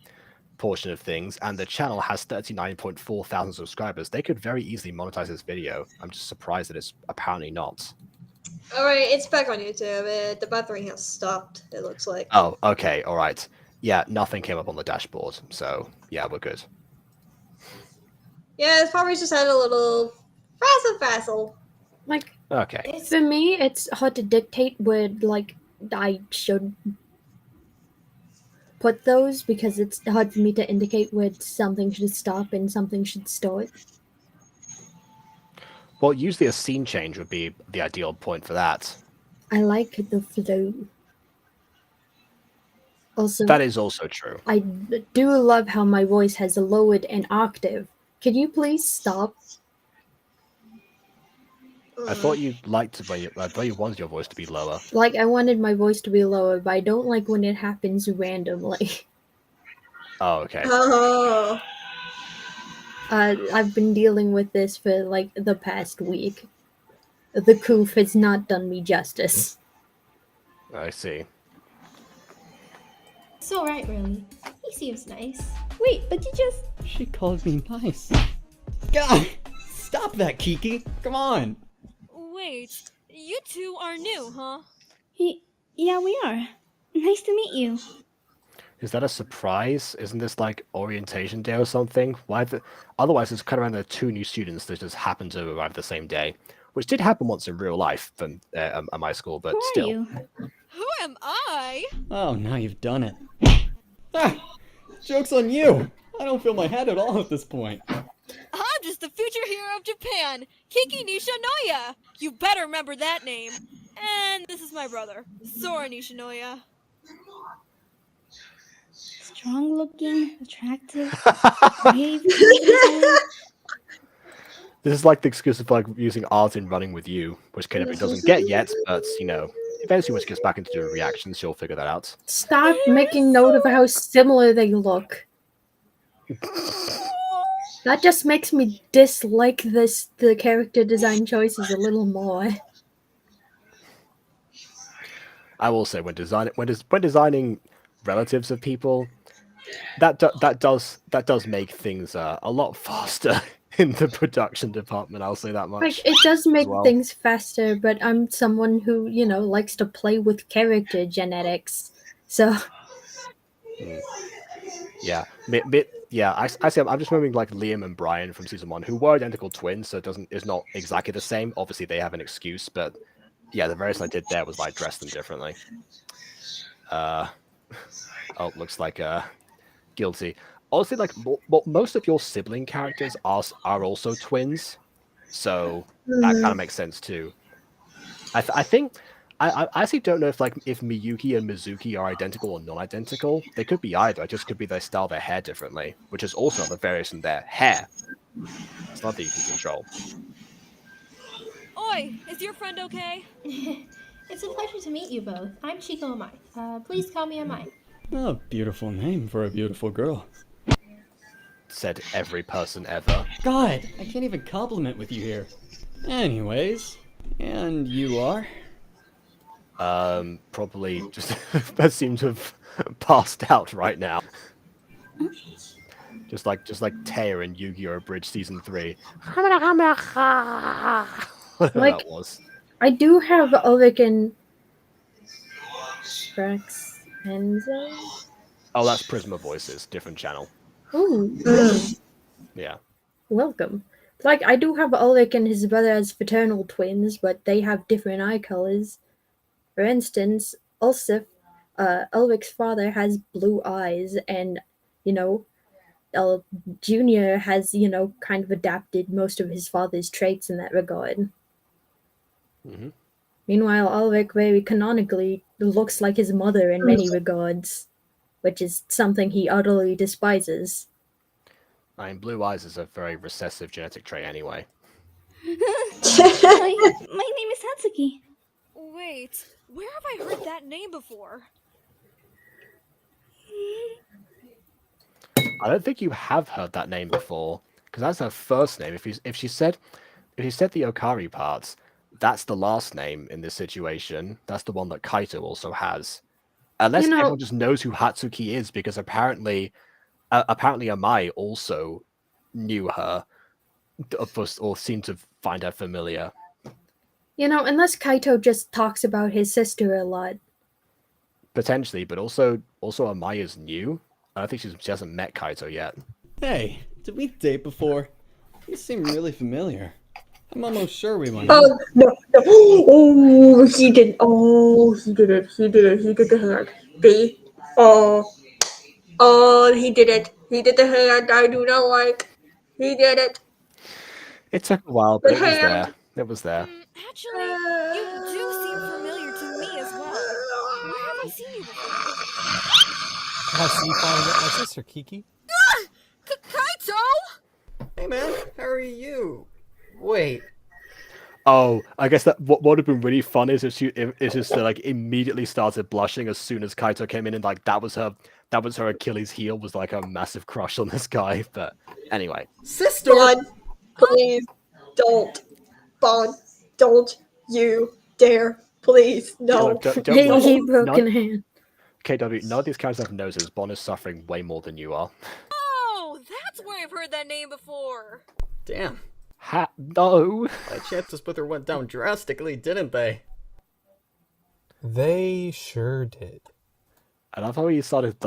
Speaker 1: portion of things, and the channel has 39.4 thousand subscribers. They could very easily monetize this video. I'm just surprised that it's apparently not.
Speaker 2: Alright, it's back on YouTube. The buffering has stopped, it looks like.
Speaker 1: Oh, okay, all right. Yeah, nothing came up on the dashboard, so yeah, we're good.
Speaker 2: Yeah, it's probably just had a little frazzle.
Speaker 3: Like,
Speaker 1: okay.
Speaker 3: For me, it's hard to dictate where, like, I should put those, because it's hard for me to indicate where something should stop and something should start.
Speaker 1: Well, usually a scene change would be the ideal point for that.
Speaker 3: I like the flow. Also,
Speaker 1: that is also true.
Speaker 3: I do love how my voice has lowered an octave. Can you please stop?
Speaker 1: I thought you liked I thought you wanted your voice to be lower.
Speaker 3: Like, I wanted my voice to be lower, but I don't like when it happens randomly.
Speaker 1: Oh, okay.
Speaker 2: Oh.
Speaker 3: I've been dealing with this for, like, the past week. The coof has not done me justice.
Speaker 1: I see.
Speaker 10: It's alright, really. He seems nice.
Speaker 4: Wait, but you just...
Speaker 12: She called me nice. God! Stop that, Kiki! Come on!
Speaker 13: Wait, you two are new, huh?
Speaker 4: Yeah, we are. Nice to meet you.
Speaker 1: Is that a surprise? Isn't this like orientation day or something? Otherwise, it's kind of around the two new students that just happen to arrive the same day, which did happen once in real life from at my school, but still.
Speaker 4: Who are you?
Speaker 13: Who am I?
Speaker 12: Oh, now you've done it. Ah! Joke's on you! I don't feel my head at all at this point.
Speaker 13: I'm just the future hero of Japan, Kiki Nishinoya. You better remember that name. And this is my brother, Sora Nishinoya.
Speaker 4: Strong looking, attractive, brave.
Speaker 1: This is like the excuse of like using art in Running with You, which Kidnapping doesn't get yet, but eventually when she gets back into doing reactions, she'll figure that out.
Speaker 3: Stop making note of how similar they look. That just makes me dislike the character design choices a little more.
Speaker 1: I will say when designing relatives of people, that does make things a lot faster in the production department. I'll say that much.
Speaker 3: Like, it does make
Speaker 1: well.
Speaker 3: things faster, but I'm someone who, likes to play with character genetics. So,
Speaker 1: Yeah, I see. I'm just remembering like Liam and Brian from season 1, who were identical twins, so it's not exactly the same. Obviously, they have an excuse, but yeah, the variation I did there was I dressed them differently. Oh, looks like guilty. Honestly, like most of your sibling characters are also twins, so that kind of makes sense too. I think I actually don't know if Miyuki and Mizuki are identical or non-identical. They could be either. It just could be they style their hair differently, which is also another variation in their hair. It's not that you can control.
Speaker 13: Oi, is your friend okay?
Speaker 10: It's a pleasure to meet you both. I'm Chico Amai. Please call me Amai.
Speaker 12: A beautiful name for a beautiful girl.
Speaker 1: Said every person ever.
Speaker 12: God, I can't even compliment with you here. Anyways, and you are?
Speaker 1: Probably just that seems to have passed out right now. just like Taya in Yu-Gi-Oh! Bridge Season 3. Whatever
Speaker 3: like,
Speaker 1: that was.
Speaker 3: I do have Ulrich and Rex Enzo.
Speaker 1: Oh, that's Prisma Voices, different channel.
Speaker 3: Ooh.
Speaker 1: Yeah.
Speaker 3: Welcome. Like, I do have Ulrich and his brother as fraternal twins, but they have different eye colors. For instance, Ulrich's father has blue eyes, and, Junior has, kind of adapted most of his father's traits in that regard.
Speaker 1: Mm-hmm.
Speaker 3: Meanwhile, Ulrich very canonically looks like his mother in many regards, which is something he utterly despises.
Speaker 1: I mean, blue eyes is a very recessive genetic trait anyway.
Speaker 4: My name is Satsuki.
Speaker 13: Wait, where have I heard that name before?
Speaker 1: I don't think you have heard that name before, because that's her first name. If she said the Okari parts, that's the last name in this situation. That's the one that Kaito also has. Unless everyone just knows who Hatsuki is, because apparently Amai also knew her, or seemed to find her familiar.
Speaker 3: Unless Kaito just talks about his sister a lot.
Speaker 1: Potentially, but also Amai is new. I don't think she hasn't met Kaito yet.
Speaker 12: Hey, did we date before? You seem really familiar. I'm almost sure we went.
Speaker 2: Oh, no. Oh, he did. Oh, he did it. He did it. He did the hand. Oh, he did it. He did the hand I do not like. He did it.
Speaker 1: It took a while, but it was there. It was there.
Speaker 13: Actually, you do seem familiar to me as well. Where have I seen you before?
Speaker 5: I see you finally met my sister, Kiki.
Speaker 13: Kaito!
Speaker 14: Hey man, how are you? Wait.
Speaker 1: Oh, I guess that what would have been really fun is if immediately started blushing as soon as Kaito came in, and that was her Achilles heel, was like a massive crush on this guy. But anyway,
Speaker 14: sister,
Speaker 2: Bond, please don't. Bond, don't you dare, please, no.
Speaker 3: He broke in hand.
Speaker 1: KW, none of these characters have noses. Bond is suffering way more than you are.
Speaker 13: Oh, that's where I've heard that name before.
Speaker 14: Damn.
Speaker 1: No.
Speaker 14: My chances with her went down drastically, didn't they?
Speaker 5: They sure did.
Speaker 1: I love how he started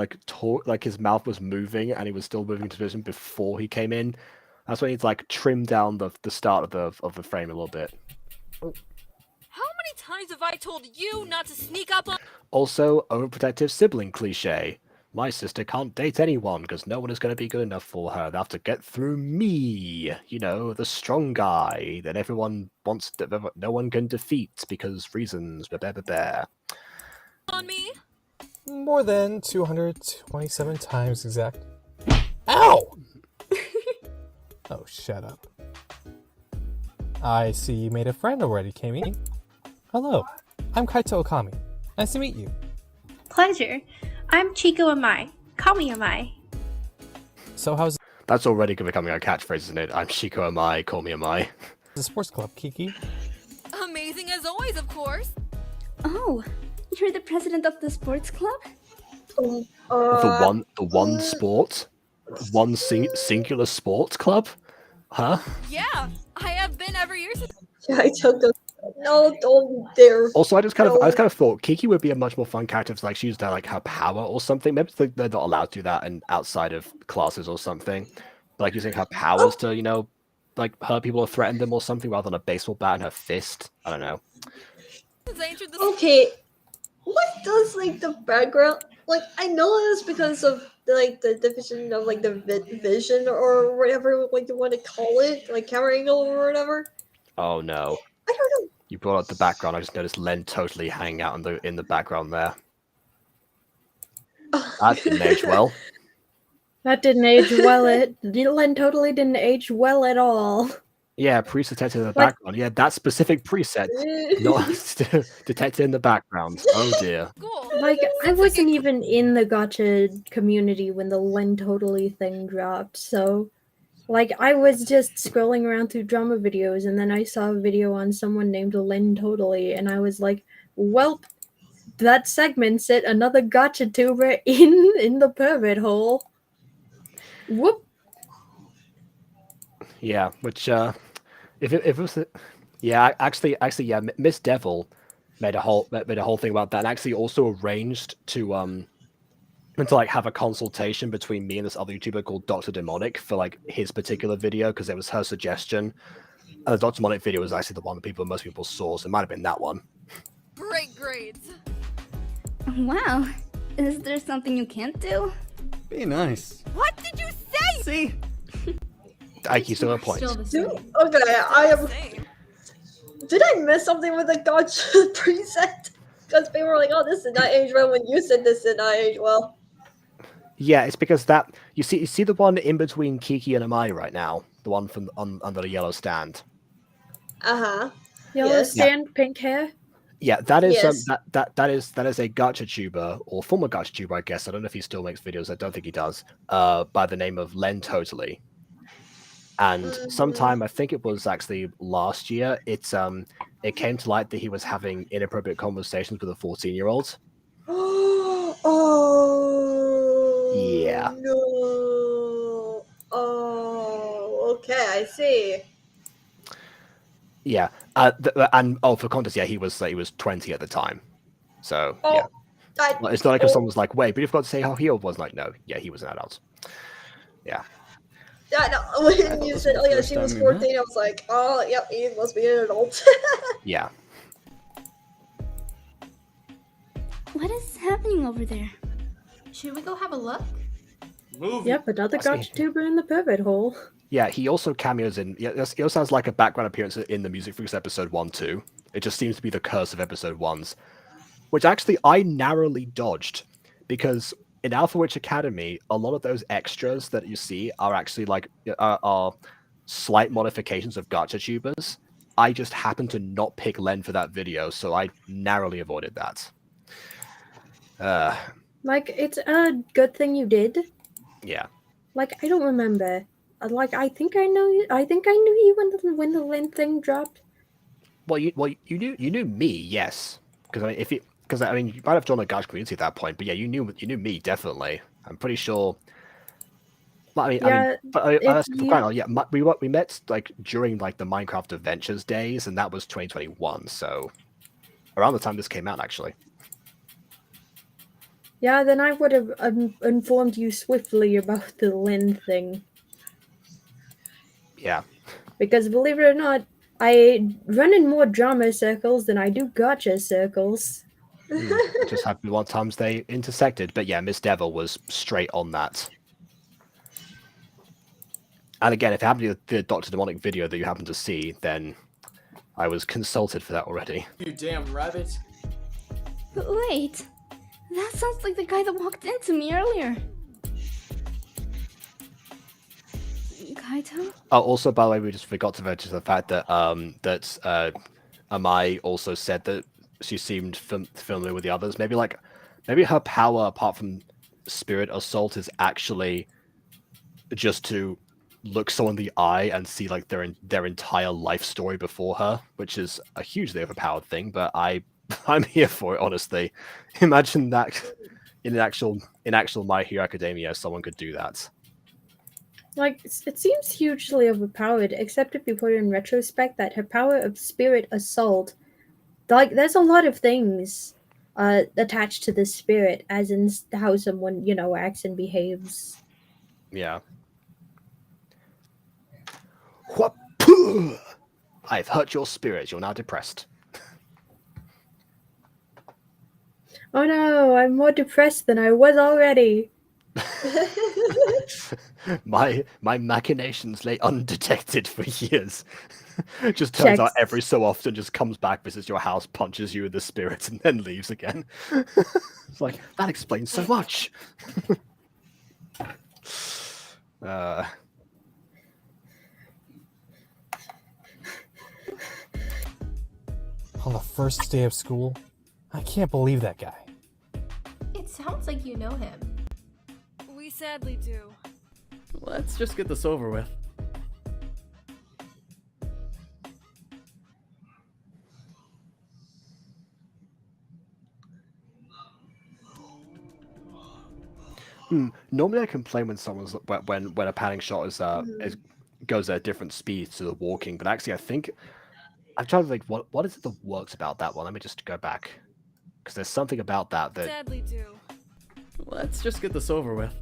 Speaker 1: his mouth was moving and he was still moving to vision before he came in. That's when he's trimmed down the start of the frame a little bit.
Speaker 13: How many times have I told you not to sneak up on?
Speaker 1: Also, overprotective sibling cliche. My sister can't date anyone because no one is going to be good enough for her. They have to get through me, the strong guy that everyone wants, no one can defeat because reasons.
Speaker 13: On me?
Speaker 5: More than 227 times exact. Ow! Oh, shut up. I see you made a friend already, Kami. Hello. I'm Kaito Okami. Nice to meet you.
Speaker 15: Pleasure. I'm Chico Amai. Call me Amai.
Speaker 5: So how's
Speaker 1: That's already becoming a catchphrase, isn't it? I'm Shiko Amai, call me Amai.
Speaker 5: the sports club, Kiki?
Speaker 13: Amazing as always, of course.
Speaker 4: Oh, you're the president of the sports club?
Speaker 1: The one sport? One singular sports club? Huh?
Speaker 13: Yeah, I have been every year since.
Speaker 2: Yeah, I took the. No, don't dare.
Speaker 1: Also, I just kind of thought Kiki would be a much more fun character if like she used like her power or something. Maybe they're not allowed to do that and outside of classes or something. Like using her powers to, like hurt people or threaten them or something rather than a baseball bat in her fist. I don't know.
Speaker 2: Okay, what does like the background? Like I know this because of like the division of like the vision or whatever like you want to call it, like camera angle or whatever.
Speaker 1: Oh no.
Speaker 2: I don't know.
Speaker 1: You brought up the background. I just noticed Len totally hanging out in the background there. That didn't age well.
Speaker 3: That didn't age well. Len totally didn't age well at all.
Speaker 1: Yeah, preset detected in the background. Yeah, that specific preset not detected in the background. Oh dear.
Speaker 3: Like, I wasn't even in the Gacha community when the Len Totally thing dropped, so... Like, I was just scrolling around through drama videos, and then I saw a video on someone named Len Totally, and I was like, welp, that segment's it, another Gacha tuber in the pervert hole. Whoop.
Speaker 1: Yeah, which if it was yeah, actually yeah, Miss Devil made a whole thing about that, and actually also arranged to like have a consultation between me and this other YouTuber called Dr. Demonic for like his particular video because it was her suggestion. And the Dr. Demonic video was actually the one that most people saw, so it might have been that one.
Speaker 13: Great grades.
Speaker 4: Wow. Is there something you can't do?
Speaker 14: Be nice.
Speaker 13: What did you say?
Speaker 14: See?
Speaker 1: Ike, still a point.
Speaker 2: Okay, I am. Did I miss something with the Gacha preset? Because people were like, "Oh, this did not age well." When you said this did not age well.
Speaker 1: Yeah, it's because that you see the one in between Kiki and Amai right now, the one from under the yellow stand.
Speaker 3: Yellow stand, pink hair.
Speaker 1: Yeah, that is
Speaker 2: Yes.
Speaker 1: that is a Gacha tuber or former Gacha tuber, I guess. I don't know if he still makes videos. I don't think he does. By the name of Len Totally. And sometime, I think it was actually last year, it came to light that he was having inappropriate conversations with a 14-year-old.
Speaker 2: Oh.
Speaker 1: Yeah.
Speaker 2: No. Oh. Okay, I see.
Speaker 1: Yeah. And for context, yeah, he was 20 at the time. So yeah. Well, it's not like if someone was like, "Wait, but you've got to say how he was." Like, no, yeah, he was an adult. Yeah.
Speaker 2: Yeah, no, when you said, "Oh yeah, she was 14," I was like, "Oh, yep, he must be an adult."
Speaker 1: Yeah.
Speaker 4: What is happening over there?
Speaker 10: Should we go have a look?
Speaker 3: Yep, another Gacha tuber in the pervert hole.
Speaker 1: Yeah, he also cameos in. Yeah, he also has like a background appearance in the Music Freaks episode 1 too. It just seems to be the curse of episode 1s, which actually I narrowly dodged because in Alpha Witch Academy, a lot of those extras that you see are actually like are slight modifications of Gacha tubers. I just happened to not pick Len for that video, so I narrowly avoided that.
Speaker 3: Like, it's a good thing you did.
Speaker 1: Yeah.
Speaker 3: Like, I don't remember. Like, I think I knew you when the Lin thing dropped.
Speaker 1: Well, you knew me, yes, because I mean, you might have joined a Gacha community at that point, but yeah, you knew me definitely. I'm pretty sure. We met like during like the Minecraft Adventures days, and that was 2021, so around the time this came out, actually.
Speaker 3: Yeah, then I would have informed you swiftly about the Lin thing.
Speaker 1: Yeah.
Speaker 3: Because believe it or not, I run in more drama circles than I do Gacha circles.
Speaker 1: It just happened one times they intersected, but yeah, Miss Devil was straight on that. And again, if it happened to the Dr. Demonic video that you happen to see, then I was consulted for that already.
Speaker 9: You damn rabbit.
Speaker 4: But wait, that sounds like the guy that walked into me earlier. Kaito?
Speaker 1: Oh, also, by the way, we just forgot to mention the fact that Amai also said that she seemed familiar with the others. Maybe her power, apart from spirit assault, is actually just to look someone in the eye and see like their entire life story before her, which is a hugely overpowered thing. But I'm here for it, honestly. Imagine that in actual My Hero Academia, someone could do that.
Speaker 3: Like, it seems hugely overpowered, except if you put in retrospect that her power of spirit assault, like, there's a lot of things attached to the spirit, as in how someone, acts and behaves.
Speaker 1: Yeah. I've hurt your spirit. You're now depressed.
Speaker 3: Oh no, I'm more depressed than I was already.
Speaker 1: my machinations lay undetected for years. Just turns out every so often, just comes back, visits your house, punches you in the spirit, and then leaves again. It's like, that explains so much.
Speaker 5: On the first day of school? I can't believe that guy.
Speaker 10: It sounds like you know him.
Speaker 13: We sadly do.
Speaker 12: Let's just get this over with.
Speaker 1: Normally I complain when someone's when a panning shot goes at a different speed to the walking, but actually I think I'm trying to think what is it that works about that one. Let me just go back, because there's something about that
Speaker 13: Sadly do.
Speaker 12: Let's just get this over with.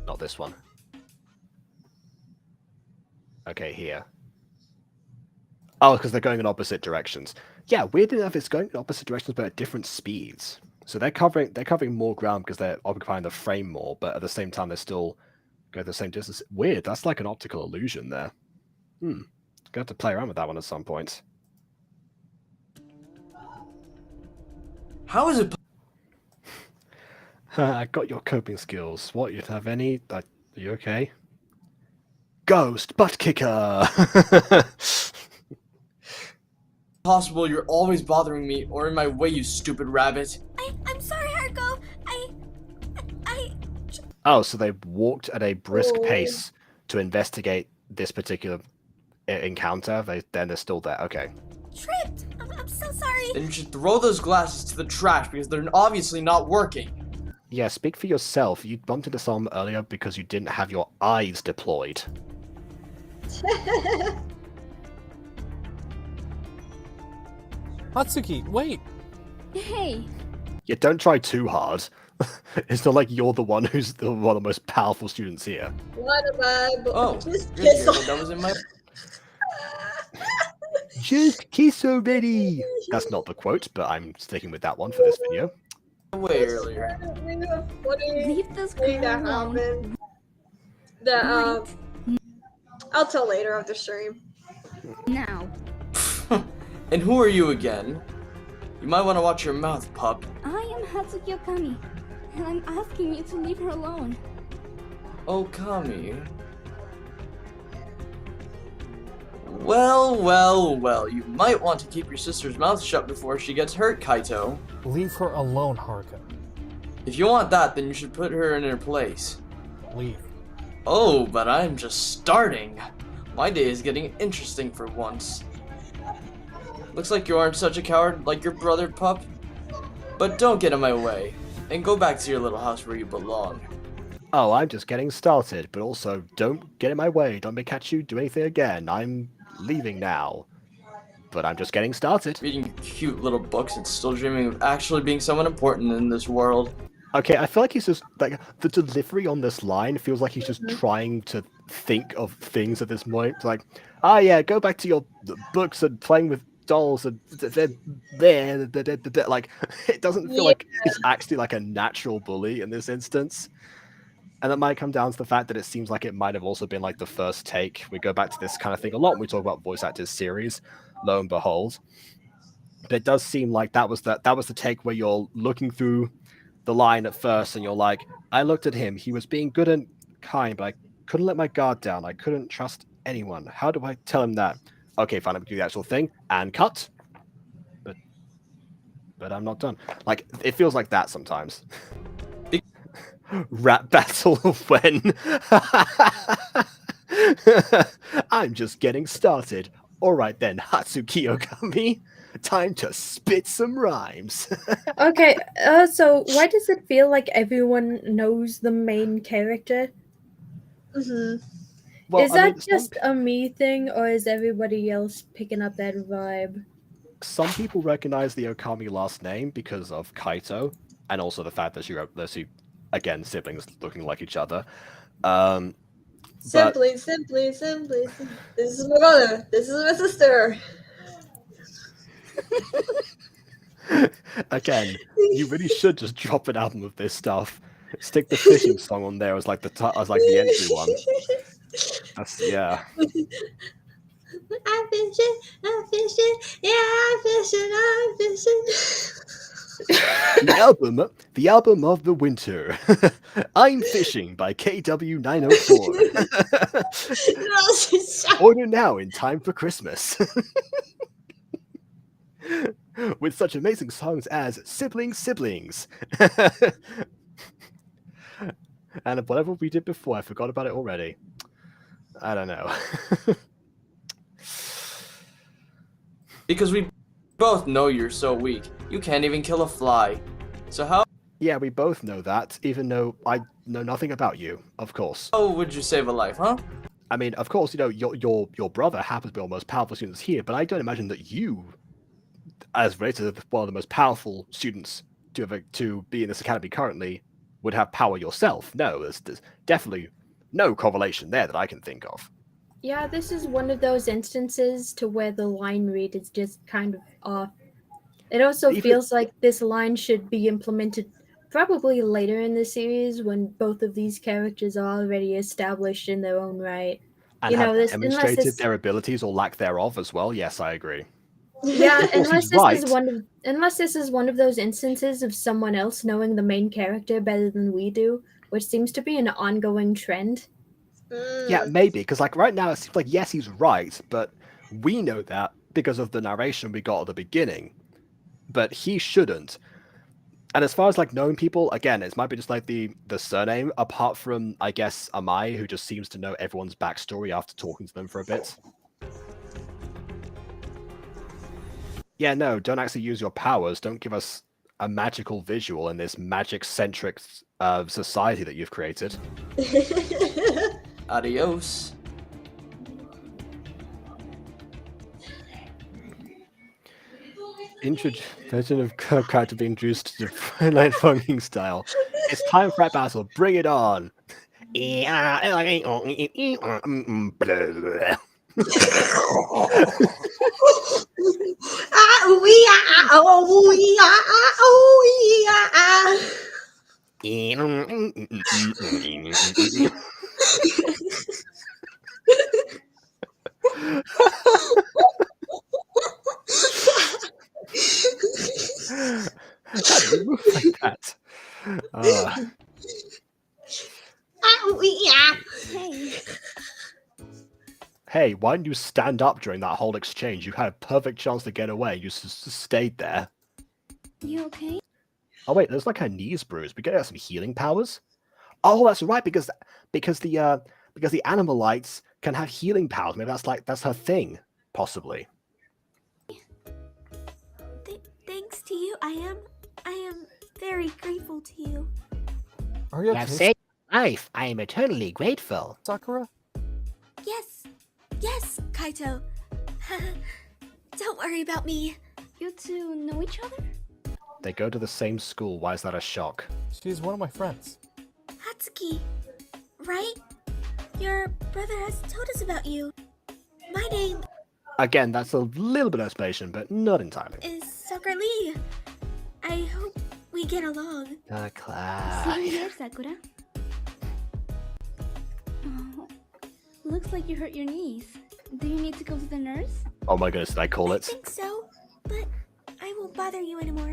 Speaker 1: Not this one. Okay, here. Oh, because they're going in opposite directions. Yeah, weird enough, it's going in opposite directions but at different speeds. So they're covering more ground because they're occupying the frame more, but at the same time they're still going the same distance. Weird, that's like an optical illusion there. Gonna have to play around with that one at some point.
Speaker 9: How is it?
Speaker 1: I got your coping skills. What, you have any? Are you okay? Ghost butt kicker.
Speaker 9: Possible you're always bothering me or in my way, you stupid rabbit.
Speaker 6: I'm sorry, Harko.
Speaker 1: Oh, so they walked at a brisk pace to investigate this particular encounter. Then they're still there. Okay.
Speaker 6: Tripped. I'm so sorry.
Speaker 9: Then you should throw those glasses to the trash because they're obviously not working.
Speaker 1: Yeah, speak for yourself. You bumped into someone earlier because you didn't have your eyes deployed.
Speaker 5: Hatsuki, wait!
Speaker 4: Hey!
Speaker 1: Yeah, don't try too hard. It's not like you're the one who's one of the most powerful students here.
Speaker 2: What about?
Speaker 9: Oh,
Speaker 2: Just
Speaker 9: good
Speaker 2: kiss
Speaker 9: to hear that was in my...
Speaker 1: Just kiss already! That's not the quote, but I'm sticking with that one for this video.
Speaker 9: way earlier.
Speaker 4: Leave this
Speaker 2: thing that
Speaker 4: alone.
Speaker 2: happened. That I'll tell later after stream.
Speaker 4: Now.
Speaker 9: And who are you again? You might want to watch your mouth, pup.
Speaker 4: I am Hatsuki Okami, and I'm asking you to leave her alone.
Speaker 9: Okami? Well, you might want to keep your sister's mouth shut before she gets hurt, Kaito.
Speaker 5: Leave her alone, Haruka.
Speaker 9: If you want that, then you should put her in her place.
Speaker 5: Leave.
Speaker 9: Oh, but I'm just starting. My day is getting interesting for once. Looks like you aren't such a coward like your brother, pup. But don't get in my way, and go back to your little house where you belong.
Speaker 1: Oh, I'm just getting started, but also don't get in my way. Don't make catch you do anything again. I'm leaving now. But I'm just getting started.
Speaker 9: Reading cute little books and still dreaming of actually being someone important in this world.
Speaker 1: Okay, I feel like he's just, like, the delivery on this line feels like he's just trying to think of things at this point. Like, yeah, go back to your books and playing with dolls and like, it doesn't feel like it's actually like a natural bully in this instance. And that might come down to the fact that it seems like it might have also been like the first take. We go back to this kind of thing a lot when we talk about voice actors series, lo and behold. But it does seem like that was the take where you're looking through the line at first and you're like, I looked at him, he was being good and kind, but I couldn't let my guard down. I couldn't trust anyone. How do I tell him that? Okay, fine, I'm gonna do the actual thing. And cut. but I'm not done. Like, it feels like that sometimes. Rap battle when I'm just getting started. Alright then, Hatsuki Ogami. Time to spit some rhymes.
Speaker 3: Okay, so why does it feel like everyone knows the main character?
Speaker 1: Well,
Speaker 3: Is that just a me thing, or is everybody else picking up that vibe?
Speaker 1: Some people recognize the Okami last name because of Kaito, and also the fact that she again, siblings looking like each other.
Speaker 2: Simply. This is my brother. This is my sister.
Speaker 1: Again, you really should just drop an album of this stuff. Stick the fishing song on there as like the entry one. Yeah.
Speaker 2: I'm fishing, yeah, I'm fishing.
Speaker 1: The album of the winter. I'm Fishing by KW904. Order now in time for Christmas. With such amazing songs as Siblings. And whatever we did before, I forgot about it already. I don't know.
Speaker 9: Because we both know you're so weak. You can't even kill a fly. So how...
Speaker 1: Yeah, we both know that, even though I know nothing about you, of course.
Speaker 9: How would you save a life, huh?
Speaker 1: I mean, of course, you know, your brother happens to be one of the most powerful students here, but I don't imagine that you, as rated one of the most powerful students to be in this academy currently, would have power yourself. No, there's definitely no correlation there that I can think of.
Speaker 3: Yeah, this is one of those instances to where the line read is just kind of off. It also feels like this line should be implemented probably later in the series when both of these characters are already established in their own right.
Speaker 1: And have demonstrated their abilities or lack thereof as well. Yes, I agree.
Speaker 3: Yeah, unless this is one of those instances of someone else knowing the main character better than we do, which seems to be an ongoing trend.
Speaker 1: Yeah, maybe, because like right now it seems like yes, he's right, but we know that because of the narration we got at the beginning. But he shouldn't. And as far as like knowing people, again, it might be just like the surname, apart from I guess Amai, who just seems to know everyone's backstory after talking to them for a bit. Yeah, no, don't actually use your powers. Don't give us a magical visual in this magic-centric society that you've created.
Speaker 9: Adios.
Speaker 1: Version of character being introduced to the night funking style. It's time for rap battle. Bring it on. How do you move like that? Hey, why didn't you stand up during that whole exchange? You had a perfect chance to get away. You just stayed there.
Speaker 4: You okay?
Speaker 1: Oh wait, there's like her knees bruised. We get her some healing powers. Oh, that's right, because the Animalites can have healing powers. Maybe that's her thing, possibly.
Speaker 16: Thanks to you, I am very grateful to you.
Speaker 5: Are you okay?
Speaker 17: You have saved my life. I am eternally grateful.
Speaker 5: Sakura?
Speaker 16: Yes, Kaito. Don't worry about me.
Speaker 4: You two know each other?
Speaker 1: They go to the same school. Why is that a shock?
Speaker 5: She's one of my friends.
Speaker 16: Hatsuki, right? Your brother has told us about you. My name
Speaker 1: Again, that's a little bit of explanation, but not entirely.
Speaker 16: is Sakura Lee. I hope we get along.
Speaker 4: See you here, Sakura. Oh, looks like you hurt your knees. Do you need to go to the nurse?
Speaker 1: Oh my goodness, did I call it?
Speaker 16: I think so, but I won't bother you anymore.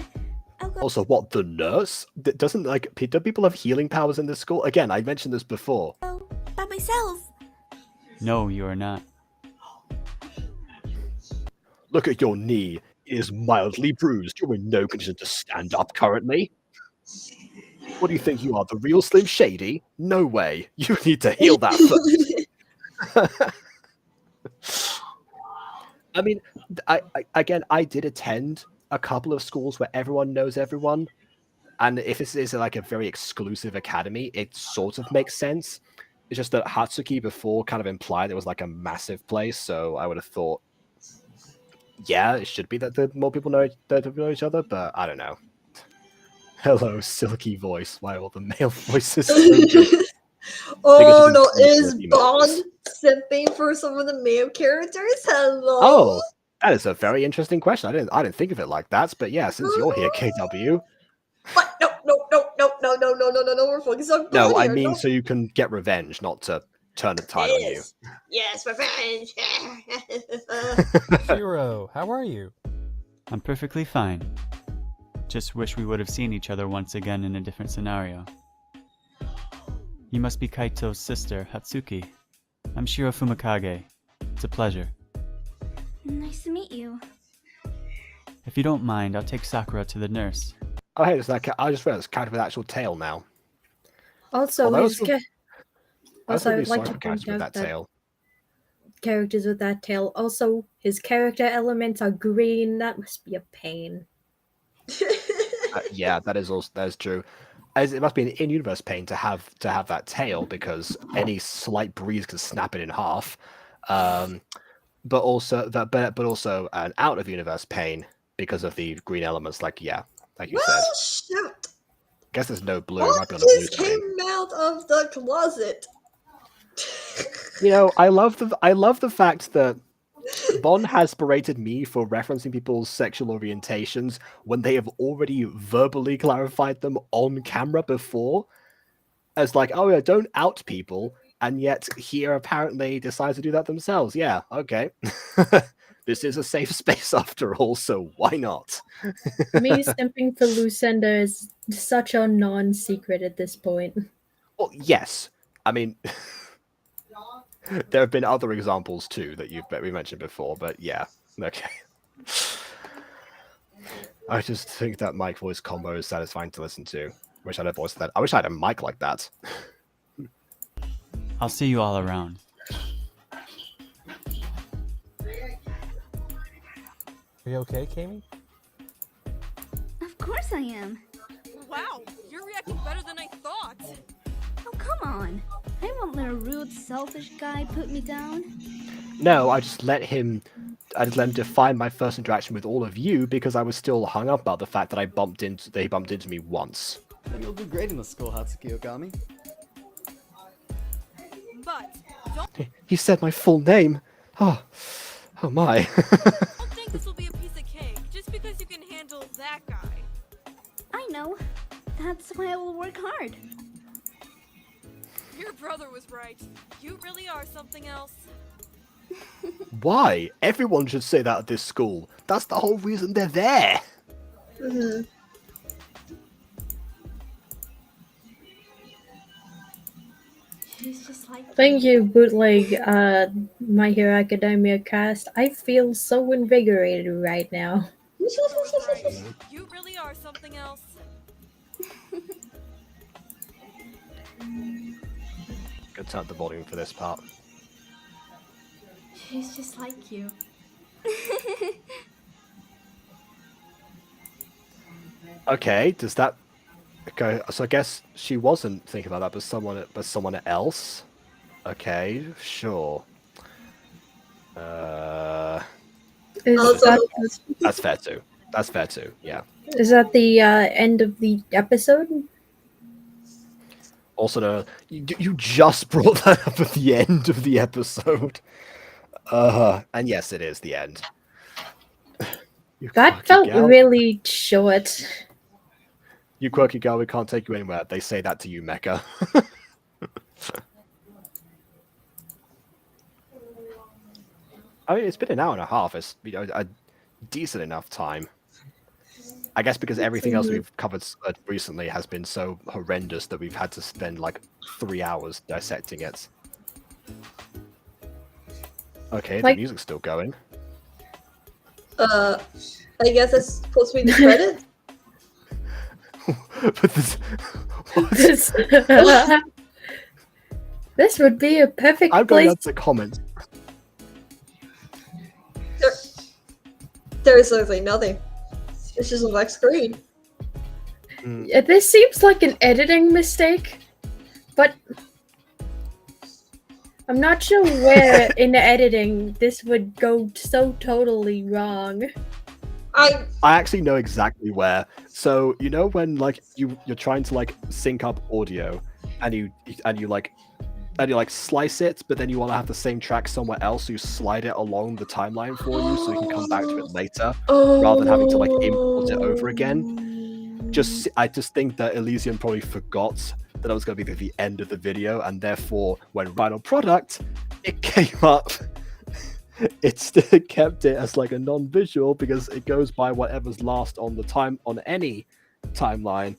Speaker 16: I'll go.
Speaker 1: Also, what, the nurse? Doesn't, like, do people have healing powers in this school? Again, I mentioned this before.
Speaker 16: By myself.
Speaker 18: No, you are not.
Speaker 1: Look at your knee. is mildly bruised. You're in no condition to stand up currently. What do you think you are, the real Slim Shady? No way. You need to heal that first. I mean, I did attend a couple of schools where everyone knows everyone. And if this is like a very exclusive academy, it sort of makes sense. It's just that Hatsuki before kind of implied it was like a massive place, so I would have thought, yeah, it should be that the more people know each other, but I don't know. Hello, silky voice. Why are all the male voices so good?
Speaker 2: Oh no, is Bond simping for some of the male characters? Hello.
Speaker 1: Oh, that is a very interesting question. I didn't think of it like that, but yeah, since you're here, KW.
Speaker 2: What? No, we're focused on Bond
Speaker 1: No, I
Speaker 2: here.
Speaker 1: mean
Speaker 2: No.
Speaker 1: so you can get revenge, not to turn the tide on you.
Speaker 2: Yes, revenge.
Speaker 5: Shiro, how are you?
Speaker 18: I'm perfectly fine. Just wish we would have seen each other once again in a different scenario. You must be Kaito's sister, Hatsuki. I'm Shiro Fumikage. It's a pleasure.
Speaker 4: Nice to meet you.
Speaker 18: If you don't mind, I'll take Sakura to the nurse.
Speaker 1: Oh, hey, it's like I just realized it's kind of an actual tail now.
Speaker 3: Also,
Speaker 1: Although I
Speaker 3: would like to point out that
Speaker 1: tail.
Speaker 3: Characters with that tail. Also, his character elements are green. That must be a pain.
Speaker 1: Yeah, that is true. As it must be an in-universe pain to have that tail because any slight breeze can snap it in half. But also an out-of-universe pain because of the green elements. Like you said.
Speaker 2: Shoot.
Speaker 1: Guess there's no blue.
Speaker 2: Bond
Speaker 1: It might be on the blue
Speaker 2: just
Speaker 1: screen.
Speaker 2: came out of the closet.
Speaker 1: You know, I love the fact that Bond has berated me for referencing people's sexual orientations when they have already verbally clarified them on camera before. As like, oh yeah, don't out people, and yet here apparently decides to do that themselves. Yeah, okay. This is a safe space after all, so why not?
Speaker 3: Me simping for Lucinda is such a non-secret at this point.
Speaker 1: Well, yes. I mean, there have been other examples too that we mentioned before, but yeah, okay. I just think that mic voice combo is satisfying to listen to. Wish I had a voice that. I wish I had a mic like that.
Speaker 18: I'll see you all around.
Speaker 5: Are you okay, Kami?
Speaker 4: Of course I am.
Speaker 13: Wow, you're reacting better than I thought.
Speaker 4: Oh, come on. I won't let a rude, selfish guy put me down.
Speaker 1: No, I just let him define my first interaction with all of you because I was still hung up about the fact that they bumped into me once.
Speaker 12: Then you'll do great in the school, Hatsuki Okami.
Speaker 13: But don't
Speaker 1: He said my full name. Oh my.
Speaker 13: think this will be a piece of cake just because you can handle that guy.
Speaker 4: I know. That's why I will work hard.
Speaker 13: Your brother was right. You really are something else.
Speaker 1: Why? Everyone should say that at this school. That's the whole reason they're there.
Speaker 2: Mm-hmm.
Speaker 10: She's just like.
Speaker 3: Thank you, bootleg My Hero Academia cast. I feel so invigorated right now.
Speaker 13: You really are something else.
Speaker 1: Good turn up the volume for this part.
Speaker 10: She's just like you.
Speaker 1: Okay, does that go? So I guess she wasn't thinking about that, but someone else. Okay, sure. That's fair too. That's fair too. Yeah.
Speaker 3: Is that the end of the episode?
Speaker 1: Also, no, you just brought that up at the end of the episode. And yes, it is the end.
Speaker 3: That felt really short.
Speaker 1: You quirky girl, we can't take you anywhere. They say that to you, Mecha. I mean, it's been an hour and a half. It's a decent enough time. I guess because everything else we've covered recently has been so horrendous that we've had to spend like 3 hours dissecting it. Okay, the music's still going.
Speaker 2: I guess that's supposed to be the credits.
Speaker 1: But
Speaker 3: This, this would be a perfect
Speaker 1: I'm going
Speaker 3: place.
Speaker 1: down to the comments.
Speaker 2: There's literally nothing. It's just a black screen.
Speaker 3: Yeah, this seems like an editing mistake, but I'm not sure where in the editing this would go so totally wrong.
Speaker 2: I
Speaker 1: actually know exactly where. So you know when like you're trying to like sync up audio, and you slice it, but then you want to have the same track somewhere else, so you slide it along the timeline for you, so you can come back to it later, rather than having to like import it over again. I just think that Elysium probably forgot that it was going to be the end of the video, and therefore, when final product, it came up. It still kept it as like a non-visual because it goes by whatever's last on any timeline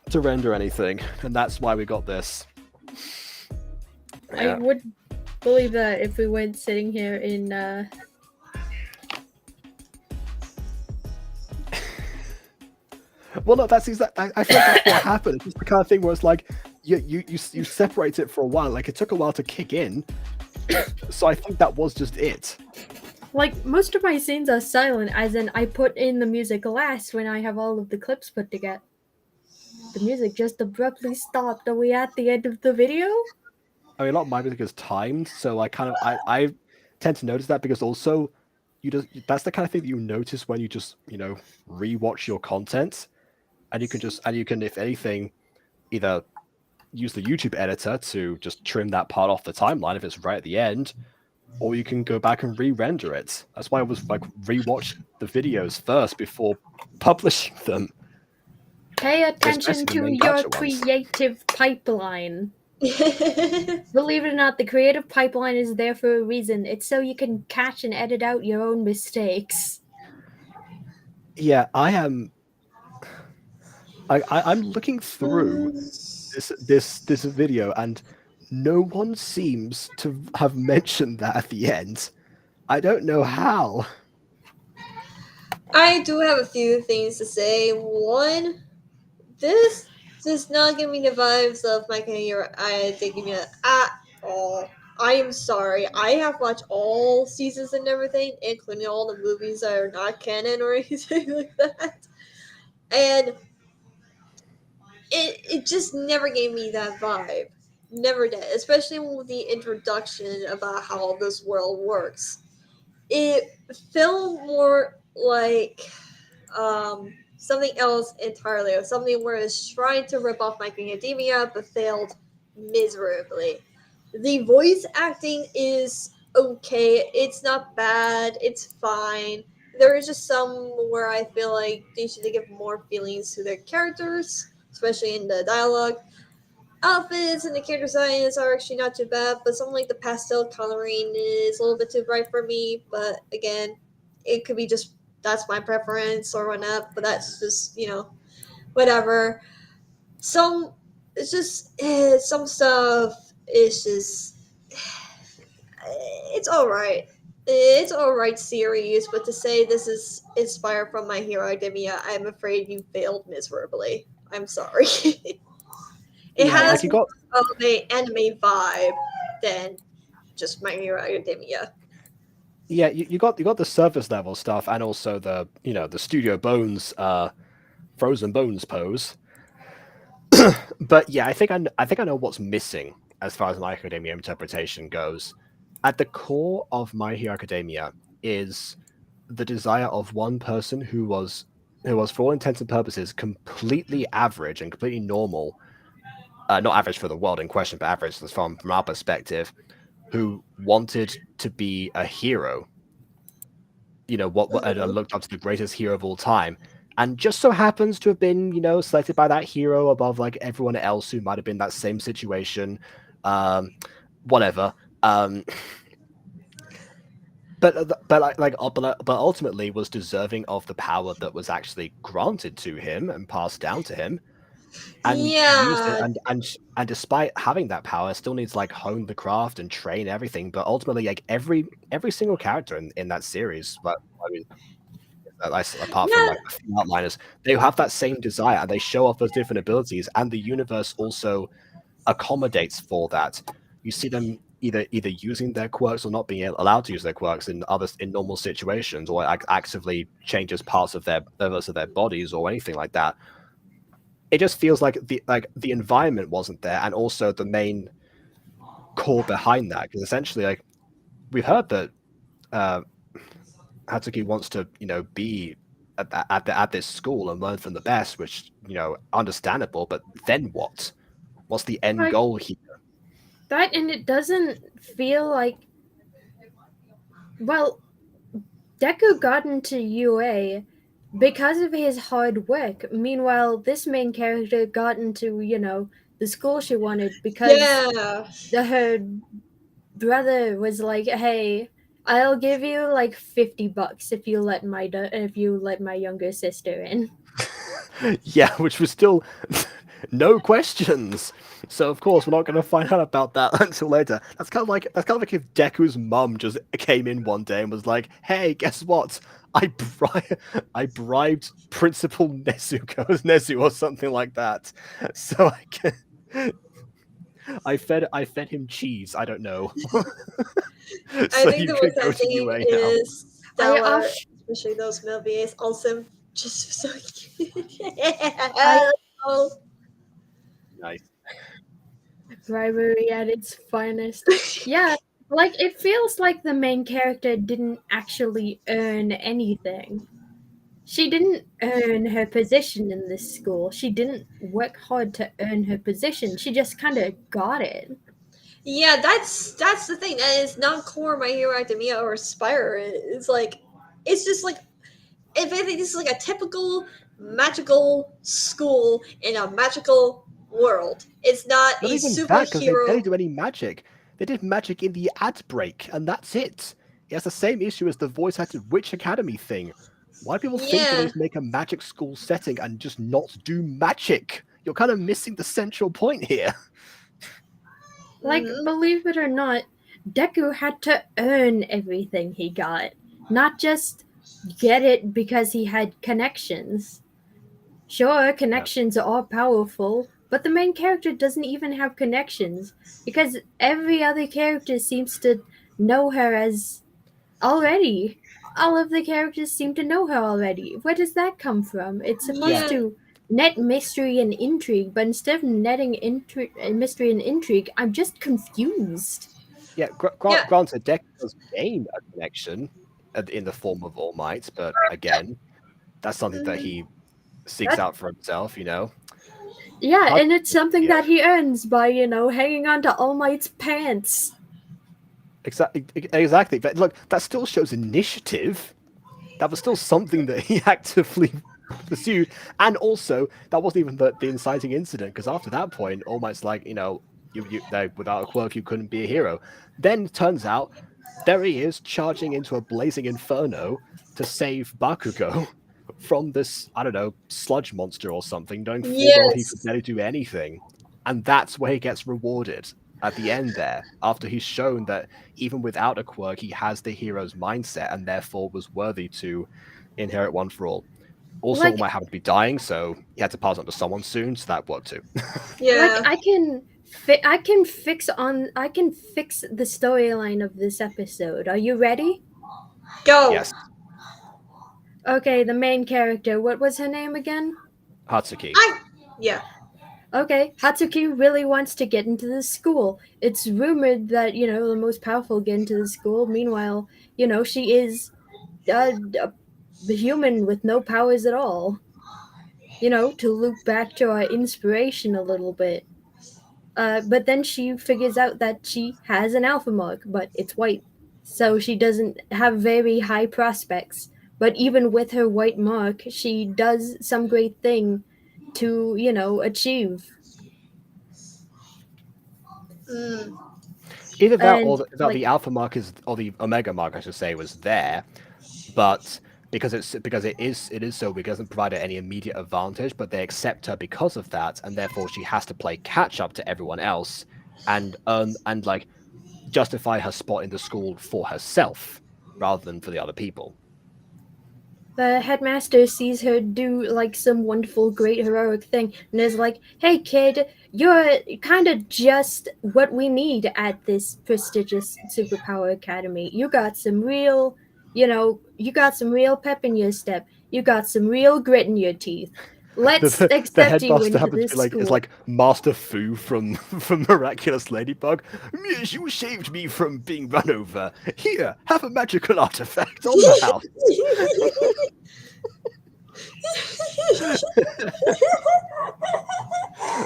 Speaker 1: to render anything, and that's why we got this.
Speaker 3: I would believe that if we weren't sitting here in
Speaker 1: Well, no, that's exactly. I think that's what happened. It's just the kind of thing where it's like you separate it for a while. Like it took a while to kick in, so I think that was just it.
Speaker 3: like most of my scenes are silent, as in I put in the music last when I have all of the clips put together. The music just abruptly stopped. Are we at the end of the video?
Speaker 1: I mean, a lot of my music is timed, so I tend to notice that because also that's the kind of thing that you notice when you just rewatch your content, and you can if anything either use the YouTube editor to just trim that part off the timeline if it's right at the end, or you can go back and re-render it. That's why I was like rewatch the videos first before publishing them.
Speaker 3: Pay attention to
Speaker 1: main
Speaker 3: your
Speaker 1: Gacha ones.
Speaker 3: creative pipeline. Believe it or not, the creative pipeline is there for a reason. It's so you can catch and edit out your own mistakes.
Speaker 1: Yeah, I'm looking through this video, and no one seems to have mentioned that at the end. I don't know how.
Speaker 2: I do have a few things to say. One, this does not give me the vibes of My Hero Academia at all. I am sorry. I have watched all seasons and everything, including all the movies that are not canon or anything like that. And it just never gave me that vibe. Never did. Especially with the introduction about how this world works. It felt more like something else entirely, or something where it's trying to rip off My Academia but failed miserably. The voice acting is okay. It's not bad. It's fine. There is just some where I feel like they should give more feelings to their characters, especially in the dialogue. Outfits and the character designs are actually not too bad, but something like the pastel coloring is a little bit too bright for me. But again, it could be just that's my preference or whatnot. But that's just whatever. Some it's just some stuff is just it's all right. It's all right series, but to say this is inspired from My Hero Academia, I'm afraid you failed miserably. I'm sorry. It has more of an anime vibe than just My Hero Academia.
Speaker 1: Yeah, you got the surface level stuff, and also the the Studio Bones Frozen Bones pose. But yeah, I think I know what's missing as far as My Hero Academia interpretation goes. At the core of My Hero Academia is the desire of one person who was, for all intents and purposes, completely average and completely normal. Not average for the world in question, but average from our perspective, who wanted to be a hero. What looked up to the greatest hero of all time, and just so happens to have been, selected by that hero above like everyone else who might have been in that same situation. Whatever. But ultimately was deserving of the power that was actually granted to him and passed down to him, and used it, and despite having that power, still needs to like hone the craft and train everything. But ultimately, like every single character in that series, but I mean, apart from like a few outliners, they have that same desire and they show off those different abilities, and the universe also accommodates for that. You see them either using their quirks or not being allowed to use their quirks in normal situations, or actively changes parts of their bodies or anything like that. It just feels like the environment wasn't there, and also the main core behind that, because essentially, like, we've heard that Hatsuki wants to, be at this school and learn from the best, which, understandable. But then what? What's the end goal here?
Speaker 3: That, and it doesn't feel like. Well, Deku got into UA because of his hard work. Meanwhile, this main character got into, the school she wanted because her brother was like, "Hey, I'll give you like $50 if you let my younger sister in."
Speaker 1: Yeah, which was still no questions. So of course we're not going to find out about that until later. That's kind of like if Deku's mum just came in one day and was like, "Hey, guess what? I bribed Principal Nezu or something like that. So I fed him cheese. I don't know."
Speaker 2: I think the most sad thing is Stella, especially those movies, also just so cute.
Speaker 1: Nice.
Speaker 3: Rivalry at its finest. Yeah, like it feels like the main character didn't actually earn anything. She didn't earn her position in this school. She didn't work hard to earn her position. She just kind of got it.
Speaker 2: Yeah, that's the thing. That is not core My Hero Academia or Spire. It's just like, if anything, this is like a typical magical school in a magical world. It's not a
Speaker 1: even that, because they
Speaker 2: superhero.
Speaker 1: barely do any magic. They did magic in the ad break, and that's it. It has the same issue as the voice-acted Witch Academy thing. Why do people think they need to make a magic school setting and just not do magic? You're kind of missing the central point here.
Speaker 3: Like, believe it or not, Deku had to earn everything he got, not just get it because he had connections. Sure, connections are powerful, but the main character doesn't even have connections because every other character seems to know her as already. All of the characters seem to know her already. Where does that come from? It's supposed to net mystery and intrigue, but instead of netting mystery and intrigue, I'm just confused.
Speaker 1: Yeah, granted, Deku does gain a connection in the form of All Might, but again, that's something that he seeks out for himself,
Speaker 3: Yeah, and it's something that he earns by, hanging on to All Might's pants.
Speaker 1: Exactly. But look, that still shows initiative. That was still something that he actively pursued. And also, that wasn't even the inciting incident, because after that point, All Might's like, without a quirk, you couldn't be a hero. Then it turns out, there he is, charging into a blazing inferno to save Bakugo from this, I don't know, sludge monster or something, knowing full well he could barely do anything. And that's where he gets rewarded at the end there, after he's shown that even without a quirk, he has the hero's mindset and therefore was worthy to inherit One for All. Also,
Speaker 3: Like,
Speaker 1: might happen to be dying, so he had to pass on to someone soon, so that worked too.
Speaker 3: Like, I can fix the storyline of this episode. Are you ready?
Speaker 2: Go.
Speaker 1: Yes.
Speaker 3: Okay, the main character. What was her name again?
Speaker 1: Hatsuki.
Speaker 2: Yeah.
Speaker 3: Okay, Hatsuki really wants to get into this school. It's rumored that, the most powerful get into the school. Meanwhile, she is a human with no powers at all. To loop back to our inspiration a little bit. But then she figures out that she has an alpha mark, but it's white. So she doesn't have very high prospects. But even with her white mark, she does some great thing to, achieve.
Speaker 1: Either that,
Speaker 3: And,
Speaker 1: or that the alpha mark or the omega mark, I should say, was there, but because it is so weak, it doesn't provide her any immediate advantage, but they accept her because of that, and therefore she has to play catch up to everyone else and justify her spot in the school for herself rather than for the other people.
Speaker 3: the headmaster sees her do like some wonderful, great, heroic thing, and is like, "Hey, kid, you're kind of just what we need at this prestigious superpower academy. You got some real, you got some real pep in your step. You got some real grit in your teeth. Let's
Speaker 1: The
Speaker 3: accept you
Speaker 1: headmaster
Speaker 3: into
Speaker 1: happens to
Speaker 3: this
Speaker 1: be like is
Speaker 3: school."
Speaker 1: like Master Fu from Miraculous Ladybug. Yes, you saved me from being run over. Here, have a magical artifact on the house.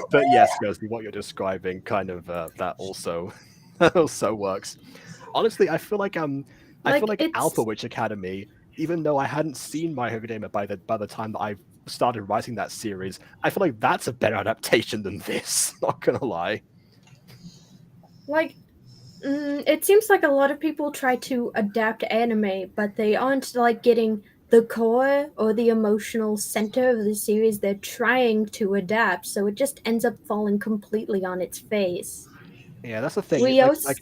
Speaker 1: But yes, Ghosty, what you're describing kind of that also works. Honestly, I feel like I feel
Speaker 3: Like,
Speaker 1: like
Speaker 3: it's
Speaker 1: Alpha Witch Academy, even though I hadn't seen My Hero Academia by the time that I started writing that series, I feel like that's a better adaptation than this. Not gonna lie.
Speaker 3: like it seems like a lot of people try to adapt anime, but they aren't like getting the core or the emotional center of the series they're trying to adapt, so it just ends up falling completely on its face.
Speaker 1: Yeah, that's the thing.
Speaker 3: We also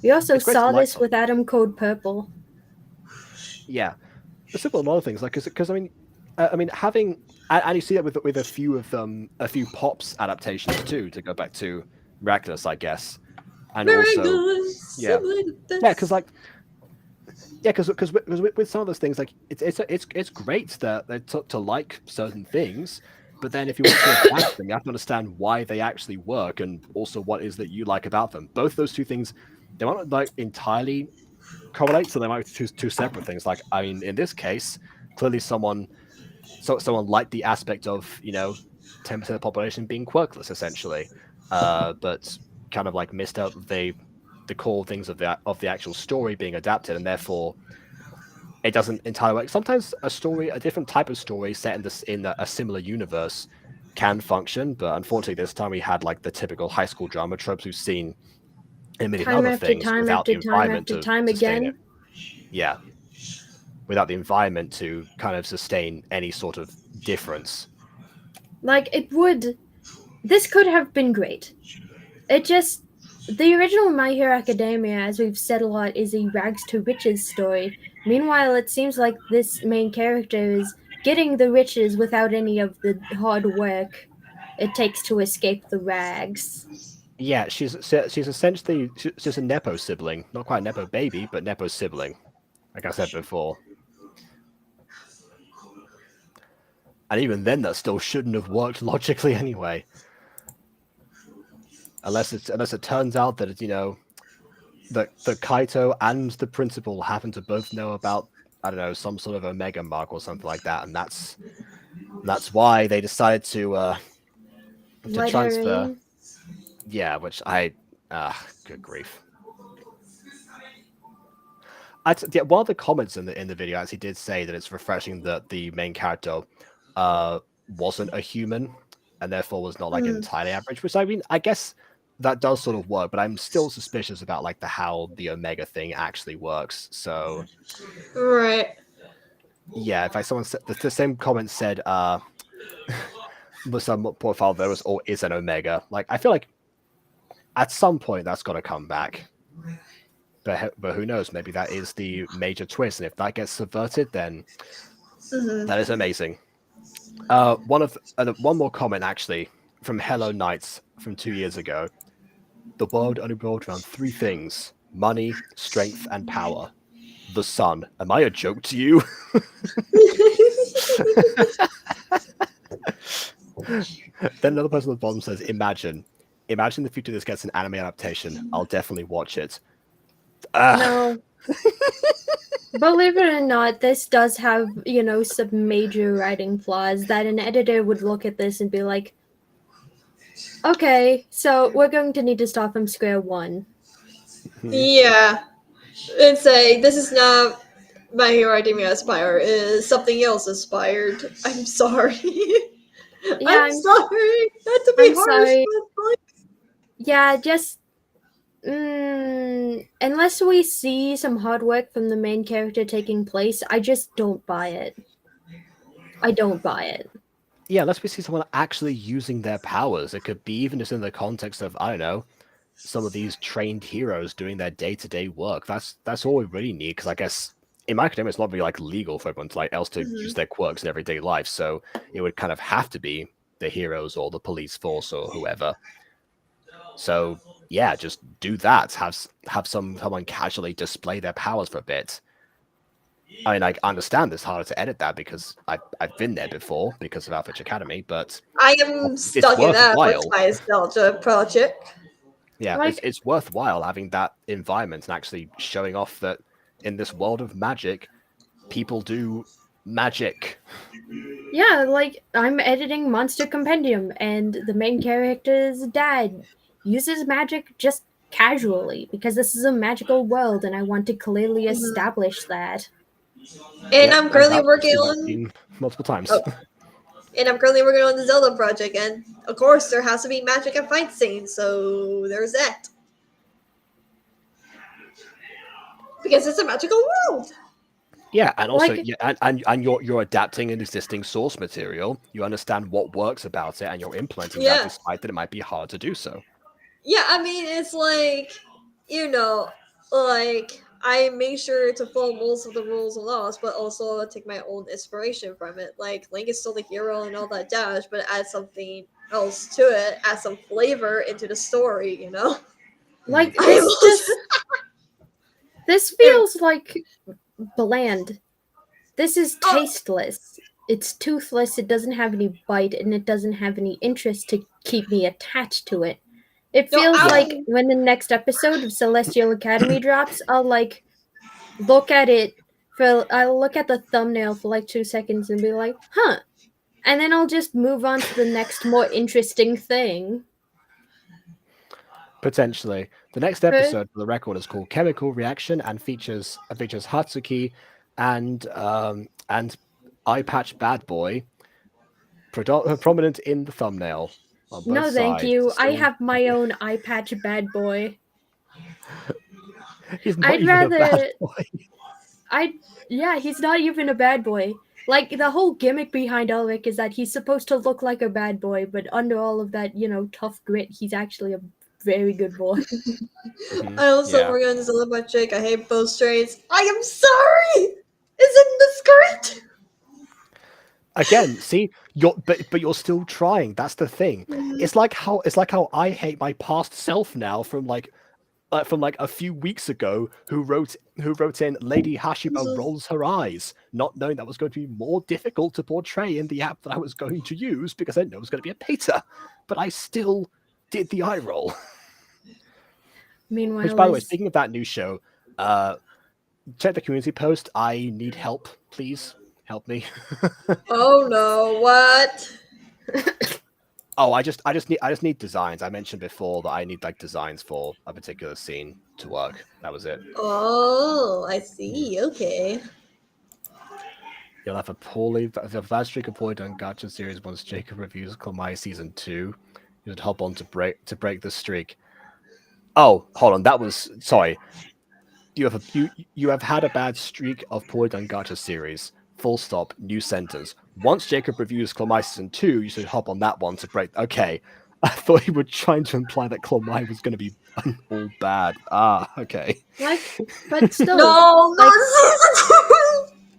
Speaker 3: we also
Speaker 1: it's great to
Speaker 3: saw
Speaker 1: like
Speaker 3: this with Adam Code Purple.
Speaker 1: Yeah, the simple and other things like because I mean having and you see that with a few of a few Pops adaptations too. To go back to Miraculous, I guess, and also yeah, because like because with some of those things like it's great that they took to like certain things, but then if you want to adapt them, you have to understand why they actually work and also what is that you like about them. Both those two things, they might not like entirely correlate, so they might be two separate things. Like I mean, in this case, clearly someone liked the aspect of 10% of the population being quirkless essentially, but kind of like missed out the core things of the actual story being adapted, and therefore it doesn't entirely work. Sometimes a different type of story set in a similar universe can function, but unfortunately this time we had like the typical high school drama tropes we've seen in a million
Speaker 3: Time
Speaker 1: other
Speaker 3: after
Speaker 1: things
Speaker 3: time
Speaker 1: without
Speaker 3: after
Speaker 1: the
Speaker 3: time
Speaker 1: environment
Speaker 3: after
Speaker 1: to
Speaker 3: time
Speaker 1: sustain it.
Speaker 3: again.
Speaker 1: Yeah, without the environment to kind of sustain any sort of difference.
Speaker 3: Like, this could have been great. The original My Hero Academia, as we've said a lot, is a rags to riches story. Meanwhile, it seems like this main character is getting the riches without any of the hard work it takes to escape the rags.
Speaker 1: Yeah, she's essentially she's a nepo sibling, not quite a nepo baby, but nepo sibling, like I said before. And even then, that still shouldn't have worked logically anyway. Unless it turns out that that Kaito and the principal happen to both know about, I don't know, some sort of Omega mark or something like that, and that's why they decided to
Speaker 3: Let
Speaker 1: transfer.
Speaker 3: her in.
Speaker 1: Yeah, which good grief. One of the comments in the video actually did say that it's refreshing that the main character wasn't a human and therefore was not like entirely average, which I mean, I guess that does sort of work, but I'm still suspicious about like how the Omega thing actually works. So
Speaker 2: right.
Speaker 1: Yeah, if someone said the same comment said some profile there was or is an Omega. Like I feel like at some point that's got to come back. But who knows? Maybe that is the major twist, and if that gets subverted, then that is amazing. One more comment actually from Hello Knights from 2 years ago. The world only revolved around three things: money, strength, and power. The sun. Am I a joke to you? Then another person at the bottom says, Imagine the future this gets an anime adaptation. I'll definitely watch it.
Speaker 3: No. Believe it or not, this does have, some major writing flaws that an editor would look at this and be like, okay, so we're going to need to start from square one.
Speaker 2: Yeah. And say, this is not My Hero Academia Aspire, it is something else inspired. I'm sorry.
Speaker 3: Yeah,
Speaker 2: I'm sorry. Not to be
Speaker 3: I'm
Speaker 2: harsh,
Speaker 3: sorry.
Speaker 2: but like...
Speaker 3: Yeah, just unless we see some hard work from the main character taking place, I just don't buy it. I don't buy it.
Speaker 1: Yeah, unless we see someone actually using their powers. It could be even just in the context of, I don't know, some of these trained heroes doing their day-to-day work. That's all we really need, because I guess in my academia, it's not really like legal for everyone to like else to use their quirks in everyday life. So it would kind of have to be the heroes or the police force or whoever. So yeah, just do that. Have someone casually display their powers for a bit. I mean, I understand it's harder to edit that because I've been there before because of Alpha Academy, but
Speaker 2: I am
Speaker 1: it's
Speaker 2: stuck in that with
Speaker 1: worthwhile.
Speaker 2: my nostalgia project.
Speaker 1: Yeah, it's worthwhile having that environment and actually showing off that in this world of magic, people do magic.
Speaker 3: Yeah, like I'm editing Monster Compendium, and the main character's dad uses magic just casually because this is a magical world, and I want to clearly establish that.
Speaker 2: And I'm currently
Speaker 1: that
Speaker 2: working
Speaker 1: scene I've
Speaker 2: on
Speaker 1: seen multiple times.
Speaker 2: and I'm currently working on the Zelda project, and of course there has to be magic and fight scenes, so there's that. Because it's a magical world.
Speaker 1: Yeah, and also,
Speaker 3: Like-
Speaker 1: and you're adapting an existing source material. You understand what works about it, and you're implementing
Speaker 2: Yeah.
Speaker 1: that, despite that it might be hard to do so.
Speaker 2: Yeah, I mean, it's like, like I make sure to follow most of the rules and laws, but also take my own inspiration from it. Like Link is still the hero and all that jazz, but add something else to it, add some flavor into the story. You know,
Speaker 3: Like it's just this feels like bland. This is tasteless. It's toothless, it doesn't have any bite, and it doesn't have any interest to keep me attached to it. It feels like when the next episode of Celestial Academy drops, I'll like look at it I'll look at the thumbnail for like 2 seconds and be like, huh. And then I'll just move on to the next more interesting thing.
Speaker 1: Potentially. The next episode for the record is called Chemical Reaction and features Hatsuki and Eye Patch Bad Boy prominent in the thumbnail.
Speaker 3: No, thank
Speaker 1: sides.
Speaker 3: you. I
Speaker 1: So
Speaker 3: have my own eye patch bad boy.
Speaker 1: he's not
Speaker 3: I'd
Speaker 1: even a
Speaker 3: rather.
Speaker 1: bad boy.
Speaker 3: Yeah, he's not even a bad boy. Like the whole gimmick behind Ulrich is that he's supposed to look like a bad boy, but under all of that, tough grit, he's actually a very good boy.
Speaker 2: I also work on this other project. I hate both trains. I am sorry. Isn't this great?
Speaker 1: Again, see, but you're still trying. That's the thing. It's like how I hate my past self now from a few weeks ago who wrote in Lady Hashiba rolls her eyes, not knowing that was going to be more difficult to portray in the app that I was going to use because I know it was going to be a beta, but I still did the eye roll.
Speaker 3: Meanwhile,
Speaker 1: which, by the way, speaking of that new show, check the community post. I need help, please help me.
Speaker 2: Oh no! What?
Speaker 1: Oh, I just need designs. I mentioned before that I need like designs for a particular scene to work. That was it.
Speaker 2: Oh, I see. Okay.
Speaker 1: You'll have a bad streak of poorly done gacha series once Jacob reviews Komai season 2. You should hop on to break the streak. Oh, hold on. That was sorry. You have had a bad streak of poorly done gacha series. Full stop. New sentence. Once Jacob reviews Komai season 2, you should hop on that one to break. Okay, I thought you were trying to imply that Komai was going to be all bad. Ah, okay.
Speaker 3: But still,
Speaker 2: no,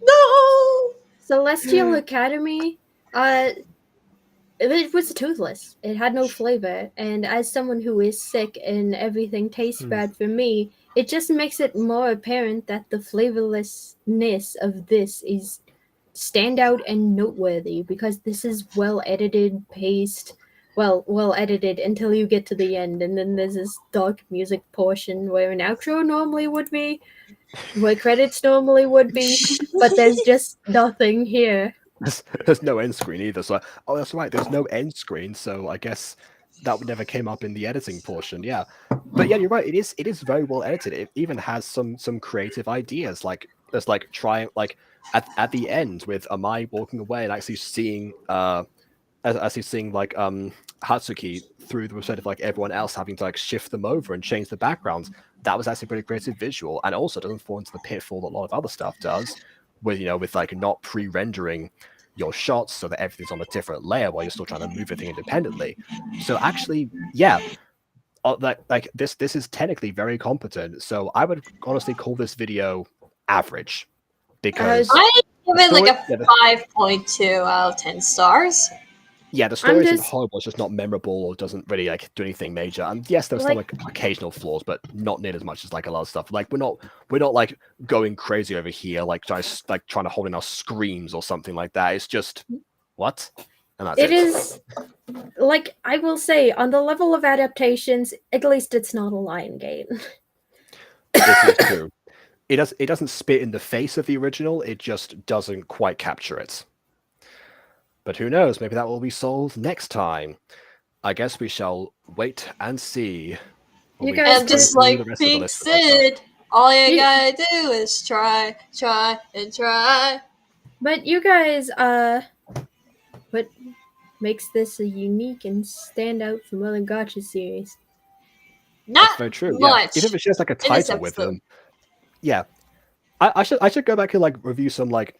Speaker 2: no.
Speaker 3: Celestial Academy, it was toothless. It had no flavor, and as someone who is sick and everything tastes bad for me, it just makes it more apparent that the flavorlessness of this is standout and noteworthy because this is well edited, paced, well edited until you get to the end, and then there's this dark music portion where an outro normally would be, where credits normally would be, but there's just nothing here.
Speaker 1: There's no end screen either. So, oh, that's right. There's no end screen. So I guess that never came up in the editing portion. Yeah, but yeah, you're right. It is very well edited. It even has some creative ideas. Like there's like trying like at the end with Amai walking away and actually seeing as he's seeing like Hatsuki through the perspective of like everyone else having to like shift them over and change the backgrounds. That was actually a pretty creative visual, and also doesn't fall into the pitfall that a lot of other stuff does, with with like not pre-rendering your shots so that everything's on a different layer while you're still trying to move everything independently. So actually, yeah, like this is technically very competent. So I would honestly call this video average. because
Speaker 2: I give it like
Speaker 1: story-
Speaker 2: a 5.2 out of 10 stars.
Speaker 1: yeah, the story isn't
Speaker 3: just-
Speaker 1: horrible. It's just not memorable or doesn't really like do anything major. And yes, there's some like occasional flaws, but not near as much as like a lot of stuff. Like we're not like going crazy over here, like trying to hold in our screams or something like that. It's just what, and that's it.
Speaker 3: It is like I will say on the level of adaptations, at least it's not a Lion Gate.
Speaker 1: This is true. It doesn't spit in the face of the original. It just doesn't quite capture it. But who knows? Maybe that will be solved next time. I guess we shall wait and see.
Speaker 2: You guys and just like Pink said, all you gotta do is try, and try.
Speaker 3: But you guys, what makes this a unique and stand out from other Gacha series?
Speaker 2: Not
Speaker 1: very true.
Speaker 2: much.
Speaker 1: Yeah. Even if it's just like a title with them. Yeah. I should go back and like review some like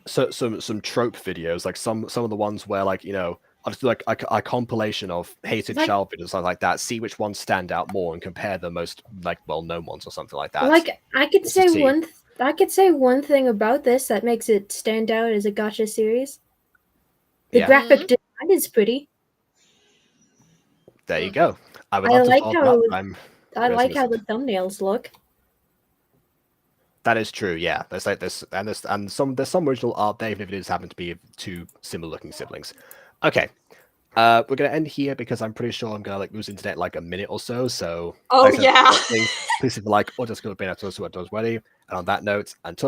Speaker 1: some trope videos, like some of the ones where like, you know, I'll just do like a compilation of hated child videos, something like that, see which ones stand out more and compare the most like well-known ones or something like that.
Speaker 3: Like I could say one thing about this that makes it stand out as a Gacha series. The graphic design is pretty.
Speaker 1: There you go. I would
Speaker 3: I
Speaker 1: love
Speaker 3: like
Speaker 1: to
Speaker 3: how
Speaker 1: I
Speaker 3: like how the thumbnails look.
Speaker 1: That is true, yeah. There's like this and there's some original art there, even if it does happen to be two similar looking siblings. Okay. We're gonna end here because I'm pretty sure I'm gonna like lose internet in like a minute or so. So
Speaker 2: yeah.
Speaker 1: Please hit the like or just go to be what does ready. And on that note, until